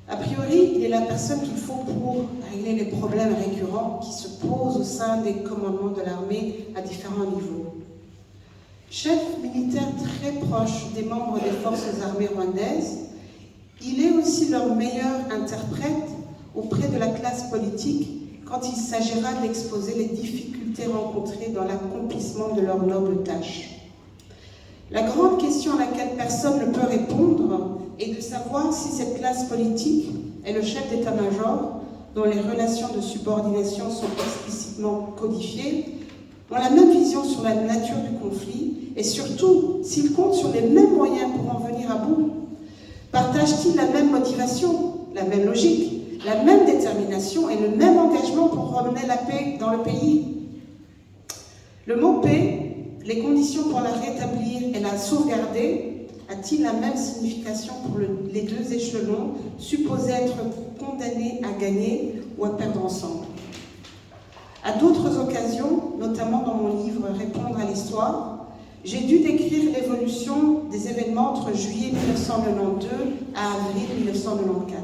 A priori, il est la personne qu'il faut pour régler les problèmes récurrents qui se posent au sein des commandements de l'armée à différents niveaux. Chef militaire très proche des membres des forces armées rwandaises, il est aussi leur meilleur interprète auprès de la classe politique quand il s'agira d'exposer les difficultés rencontrées dans l'accomplissement de leur noble tâche. La grande question à laquelle personne ne peut répondre est de savoir si cette classe politique et le chef d'état-major, dont les relations de subordination sont explicitement codifiées, ont la même vision sur la nature du conflit et surtout s'ils comptent sur les mêmes moyens pour en venir à bout. Partagent-ils la même motivation, la même logique, la même détermination et le même engagement pour ramener la paix dans le pays? Le mot paix, les conditions pour la rétablir et la sauvegarder, a-t-il la même signification pour les deux échelons supposés être condamnés à gagner ou à perdre ensemble? À d'autres occasions, notamment dans mon livre « Répondre à l'histoire », j'ai dû décrire l'évolution des événements entre juillet 1992 à avril 1994.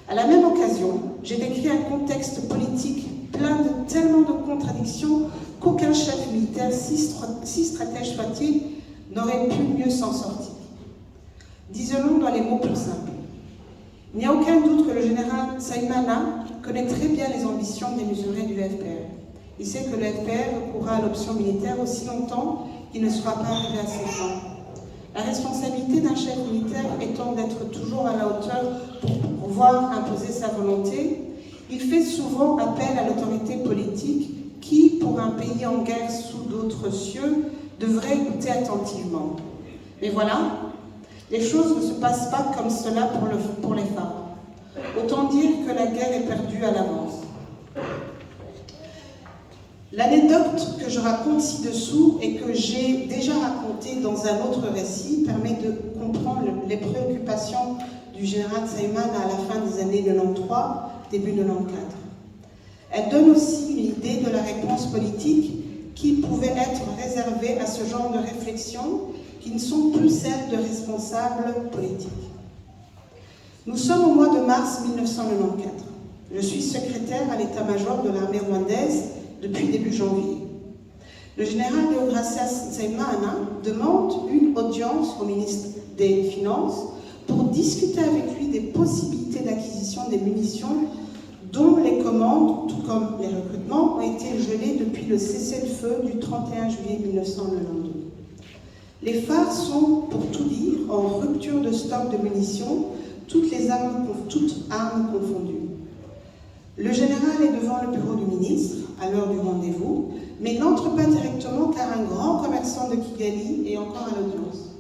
À la même occasion, j'ai décrit un contexte politique plein de tellement de contradictions qu'aucun chef militaire, si stratège soit-il, n'aurait pu mieux s'en sortir. Disons-le dans les mots plus simples. Il n'y a aucun doute que le général Saïmana connaît très bien les ambitions démesurées du FPR. Il sait que le FPR recourra à l'option militaire aussi longtemps qu'il ne sera pas arrivé à ses fins. La responsabilité d'un chef militaire étant d'être toujours à la hauteur pour pouvoir imposer sa volonté, il fait souvent appel à l'autorité politique qui, pour un pays en guerre sous d'autres cieux, devrait écouter attentivement. Mais voilà, les choses ne se passent pas comme cela pour les phares. Autant dire que la guerre est perdue à l'avance. L'anecdote que je raconte ci-dessous et que j'ai déjà racontée dans un autre récit permet de comprendre les préoccupations du général Saïmana à la fin des années 93, début 94. Elle donne aussi une idée de la réponse politique qui pouvait être réservée à ce genre de réflexions qui ne sont plus celles de responsables politiques. Nous sommes au mois de mars 1994. Je suis secrétaire à l'état-major de l'armée rwandaise depuis début janvier. Le général Deogracias Nsaimana demande une audience au ministre des Finances pour discuter avec lui des possibilités d'acquisition des munitions dont les commandes, tout comme les recrutements, ont été gelés depuis le cessez-le-feu du 31 juillet 1992. Les phares sont, pour tout dire, en rupture de stock de munitions, toutes armes confondues. Le général est devant le bureau du ministre à l'heure du rendez-vous, mais n'entre pas directement car un grand commerçant de Kigali est encore à l'audience.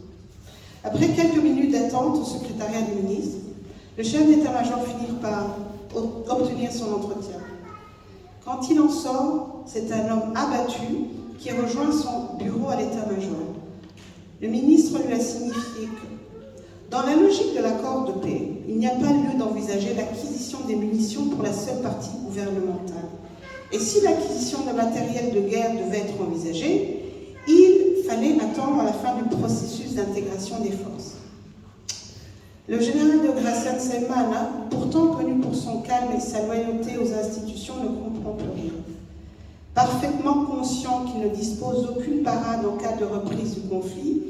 Après quelques minutes d'attente au secrétariat du ministre, le chef d'état-major finit par obtenir son entretien. Quand il en sort, c'est un homme abattu qui rejoint son bureau à l'état-major. Le ministre lui a signifié que, dans la logique de l'accord de paix, il n'y a pas lieu d'envisager l'acquisition des munitions pour la seule partie gouvernementale. Et si l'acquisition de matériel de guerre devait être envisagée, il fallait attendre la fin du processus d'intégration des forces. Le général de Gracian Selmana, pourtant connu pour son calme et sa loyauté aux institutions, ne comprend plus rien. Parfaitement conscient qu'il ne dispose d'aucune parade en cas de reprise du conflit,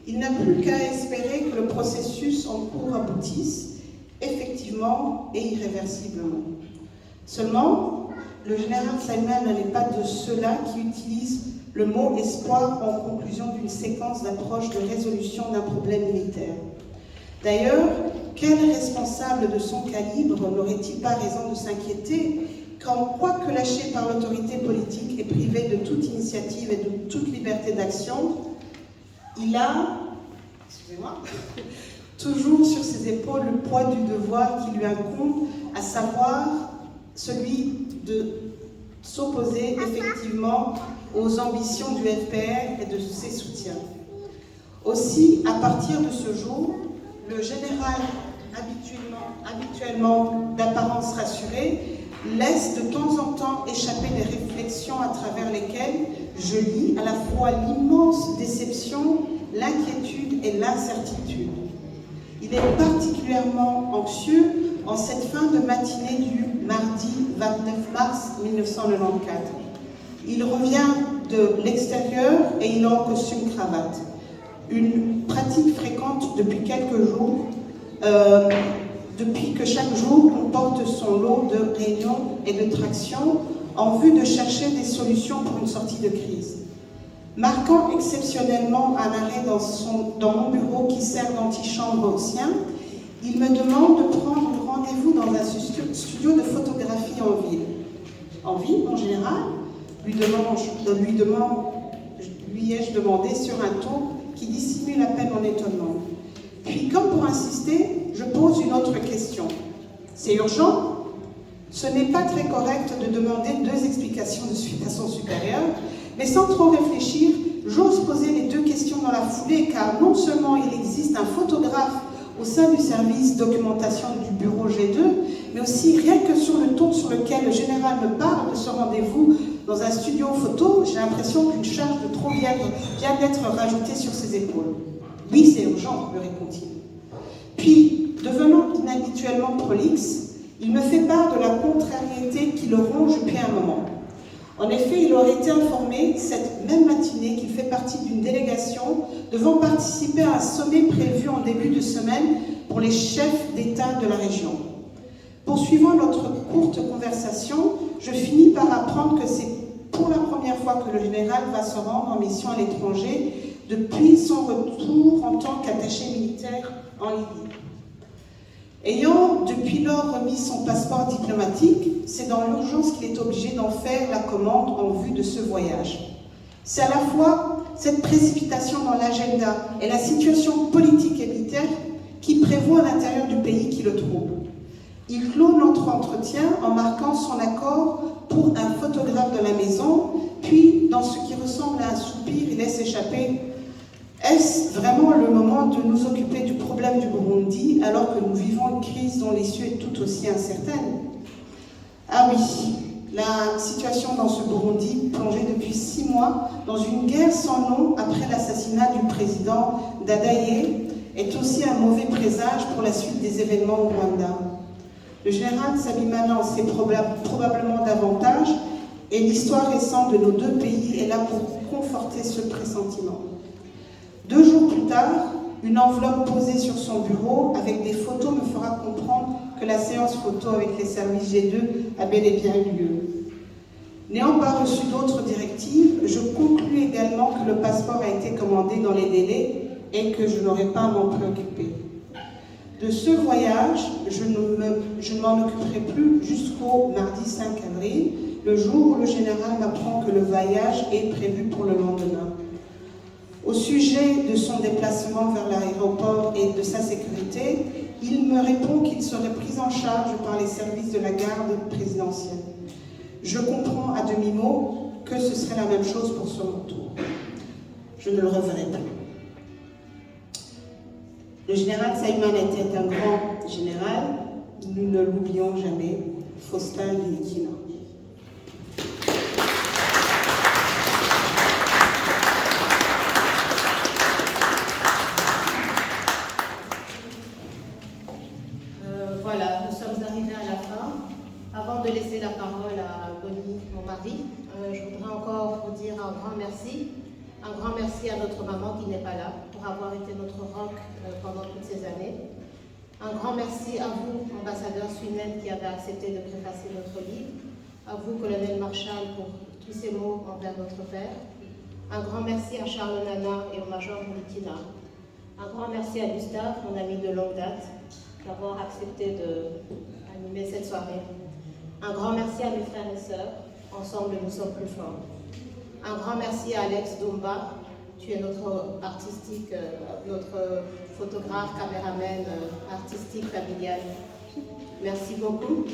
il n'a plus qu'à espérer que le processus en cours aboutisse, effectivement et irréversiblement. Seulement, le général Selmana n'est pas de ceux-là qui utilisent le mot espoir en conclusion d'une séquence d'approche de résolution d'un problème militaire. D'ailleurs, quel responsable de son calibre n'aurait-il pas raison de s'inquiéter quand, quoique lâché par l'autorité politique et privé de toute initiative et de toute liberté d'action, il a, toujours sur ses épaules le poids du devoir qui lui incombe, à savoir celui de s'opposer effectivement aux ambitions du FPR et de ses soutiens. Aussi, à partir de ce jour, le général, habituellement d'apparence rassurée, laisse de temps en temps échapper des réflexions à travers lesquelles je lis à la fois l'immense déception, l'inquiétude et l'incertitude. Il est particulièrement anxieux en cette fin de matinée du mardi 29 mars 1994. Il revient de l'extérieur et il est en costume cravate. Une pratique fréquente depuis quelques jours, depuis que chaque jour on porte son lot de réunions et de tractions en vue de chercher des solutions pour une sortie de crise. Marquant exceptionnellement un arrêt dans mon bureau qui sert d'antichambre au sien, il me demande de prendre rendez-vous dans un studio de photographie en ville. En ville, en général, lui ai-je demandé sur un ton qui dissimule à peine mon étonnement. Puis, comme pour insister, je pose une autre question. C'est urgent? Ce n'est pas très correct de demander 2 explications de façon supérieure, mais sans trop réfléchir, j'ose poser les 2 questions dans la foulée, car non seulement il existe un photographe au sein du service documentation du bureau G2, mais aussi rien que sur le ton sur lequel le général me parle de ce rendez-vous dans un studio photo, j'ai l'impression qu'une charge de trop vient d'être rajoutée sur ses épaules. Oui, c'est urgent, me répond-il. Puis, devenant inhabituellement prolixe, il me fait part de la contrariété qui le ronge depuis un moment. En effet, il aurait été informé cette même matinée qu'il fait partie d'une délégation devant participer à un sommet prévu en début de semaine pour les chefs d'État de la région. Poursuivant notre courte conversation, je finis par apprendre que c'est pour la première fois que le général va se rendre en mission à l'étranger depuis son retour en tant qu'attaché militaire en Libye. Ayant depuis lors remis son passeport diplomatique, c'est dans l'urgence qu'il est obligé d'en faire la commande en vue de ce voyage. C'est à la fois cette précipitation dans l'agenda et la situation politique et militaire qui prévaut à l'intérieur du pays qui le trouble. Il clôt notre entretien en marquant son accord pour un photographe de la maison, puis, dans ce qui ressemble à un soupir, il laisse échapper « Est-ce vraiment le moment de nous occuper du problème du Burundi alors que nous vivons une crise dont l'issue est tout aussi incertaine ?» Ah oui, la situation dans ce Burundi, plongée depuis 6 mois dans une guerre sans nom après l'assassinat du président Dadaye, est aussi un mauvais présage pour la suite des événements au Rwanda. Le général Nsabimana en sait probablement davantage, et l'histoire récente de nos 2 pays est là pour conforter ce pressentiment. 2 jours plus tard, une enveloppe posée sur son bureau avec des photos me fera comprendre que la séance photo avec les services G2 a bel et bien eu lieu. N'ayant pas reçu d'autres directives, je conclus également que le passeport a été commandé dans les délais et que je n'aurai pas à m'en préoccuper. De ce voyage, je ne m'en occuperai plus jusqu'au mardi 5 avril, le jour où le général m'apprend que le voyage est prévu pour le lendemain. Au sujet de son déplacement vers l'aéroport et de sa sécurité, il me répond qu'il serait pris en charge par les services de la garde présidentielle. Je comprends à demi-mot que ce serait la même chose pour son retour. Je ne le reverrai pas. Le général Saïman était un grand général, nous ne l'oublions jamais, Faustin Liekina. Voilà, nous sommes arrivés à la fin. Avant de laisser la parole à Bonnie, mon mari, je voudrais encore vous dire un grand merci. Un grand merci à notre maman qui n'est pas là pour avoir été notre rock pendant toutes ces années. Un grand merci à vous, ambassadeur Suinen, qui avez accepté de préfacer notre livre. À vous, colonel Marshall, pour tous ces mots envers notre père. Un grand merci à Charles Nana et au major Moulikina. Un grand merci à Gustave, mon ami de longue date, d'avoir accepté d'animer cette soirée. Un grand merci à mes frères et sœurs. Ensemble, nous sommes plus forts. Un grand merci à Alex Dumba. Tu es notre artistique, notre photographe, caméraman artistique, familial. Merci beaucoup.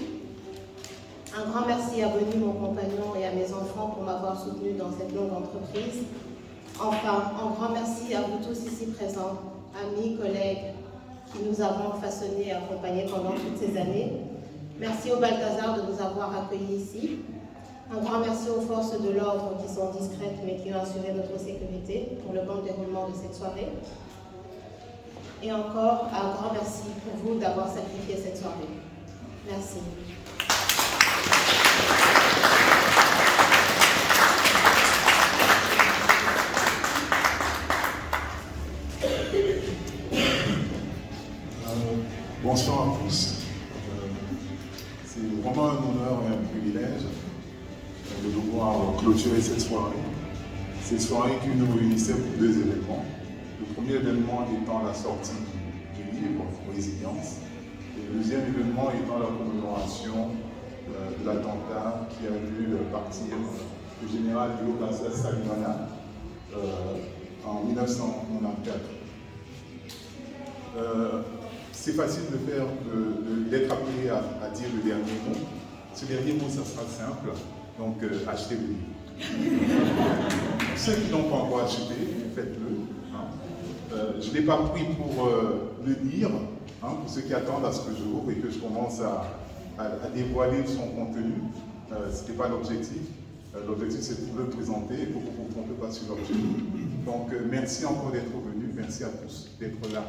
Un grand merci à Bonnie, mon compagnon, et à mes enfants pour m'avoir soutenu dans cette longue entreprise. Enfin, un grand merci à vous tous ici présents, amis, collègues, qui nous avons façonnés et accompagnés pendant toutes ces années. Merci au Balthazar de nous avoir accueillis ici. Un grand merci aux forces de l'ordre qui sont discrètes mais qui ont assuré notre sécurité pour le bon déroulement de cette soirée. Et encore un grand merci pour vous d'avoir sacrifié cette soirée. Merci. Bonsoir à tous. C'est vraiment un honneur et un privilège de devoir clôturer cette soirée. Cette soirée qui nous réunissait pour deux événements. Le premier événement étant la sortie du livre Résilience, et le deuxième événement étant la commémoration de l'attentat qui a vu partir le général Diogasa Salimana en 1994. C'est facile d'être appelé à dire le dernier mot. Ce dernier mot, ça sera simple. Donc, achetez le livre. Ceux qui n'ont pas encore acheté, faites-le. Hein. Je ne l'ai pas pris pour le lire, hein, pour ceux qui attendent à ce que je ouvre et que je commence à dévoiler son contenu. Ce n'était pas l'objectif. L'objectif, c'est de le présenter pour que vous ne vous trompez pas sur l'objet. Donc, merci encore d'être venus. Merci à tous d'être là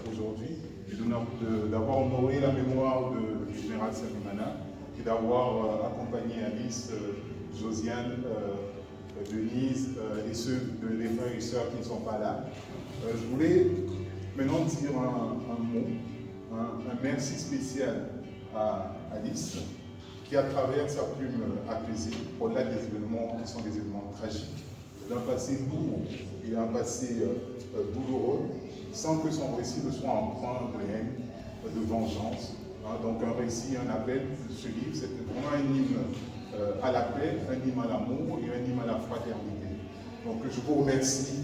aujourd'hui et d'avoir honoré la mémoire du général Salimana et d'avoir accompagné Alice, Josiane, Denise et les frères et sœurs qui ne sont pas là. Je voulais maintenant dire un mot, un merci spécial à Alice qui, à travers sa plume apaisée, au-delà des événements qui sont des événements tragiques, d'un passé lourd et un passé douloureux, sans que son récit ne soit empreint de haine, de vengeance. Hein, donc un récit, un appel, ce livre, c'est vraiment un hymne à la paix, un hymne à l'amour et un hymne à la fraternité. Donc je vous remercie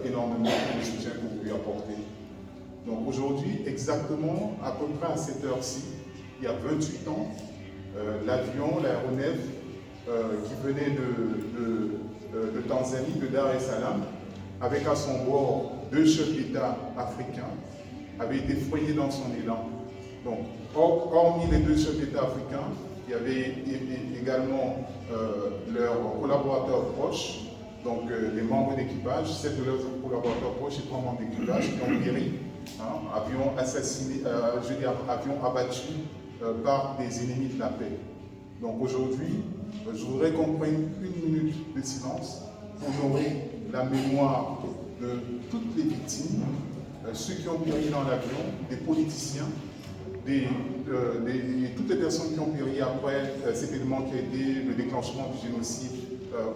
énormément pour le soutien que vous lui apportez. Donc aujourd'hui, exactement à peu près à cette heure-ci, il y a 28 ans, l'avion, l'aéronef qui venait de Tanzanie, de Dar es Salaam, avec à son bord 2 chefs d'État africains, avait été foyé dans son élan. Donc, hormis les 2 chefs d'État africains, il y avait également leurs collaborateurs proches, donc les membres d'équipage, 7 de leurs collaborateurs proches et 3 membres d'équipage qui ont péri, hein, avions assassinés, avions abattus par des ennemis de la paix. Donc aujourd'hui, je voudrais qu'on prenne 1 minute de silence pour honorer la mémoire de toutes les victimes, ceux qui ont péri dans l'avion, des politiciens, toutes les personnes qui ont péri après cet événement qui a été le déclenchement du génocide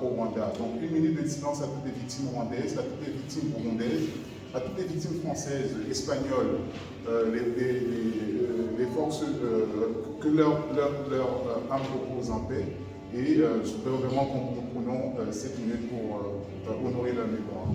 au Rwanda. Donc 1 minute de silence à toutes les victimes rwandaises, à toutes les victimes burundaises, à toutes les victimes françaises, espagnoles, les forces, que leur âme repose en paix. Et je voudrais vraiment qu'on nous prenions cette minute pour honorer leur mémoire.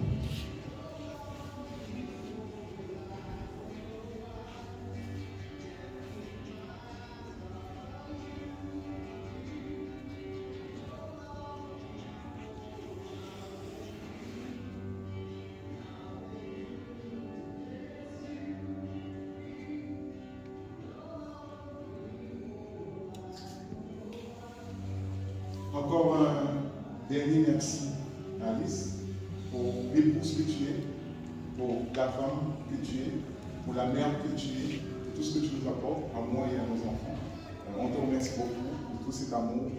Encore un dernier merci à Alice pour l'épouse que tu es, pour la femme que tu es, pour la mère que tu es, pour tout ce que tu nous apportes à moi et à nos enfants. On te remercie beaucoup pour tout cet amour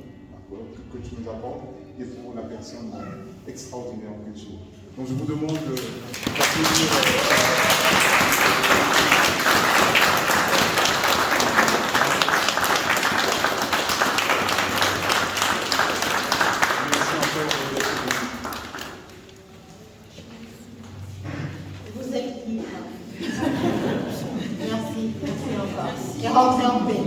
que tu nous apportes et pour la personne extraordinaire que tu es. Donc je vous demande d'applaudir. Vous êtes libre. Merci, merci encore. Et rentrez en paix.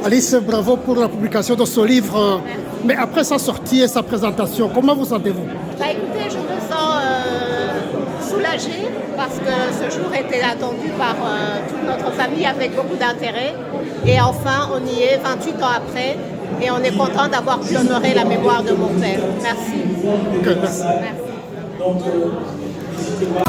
Alice, bravo pour la publication de ce livre. Mais après sa sortie et sa présentation, comment vous sentez-vous? Écoutez, je me sens soulagée parce que ce jour était attendu par toute notre famille avec beaucoup d'intérêt. Et enfin, on y est 28 ans après et on est content d'avoir pu honorer la mémoire de mon père. Merci. Okay, merci. Merci. Donc, n'hésitez pas.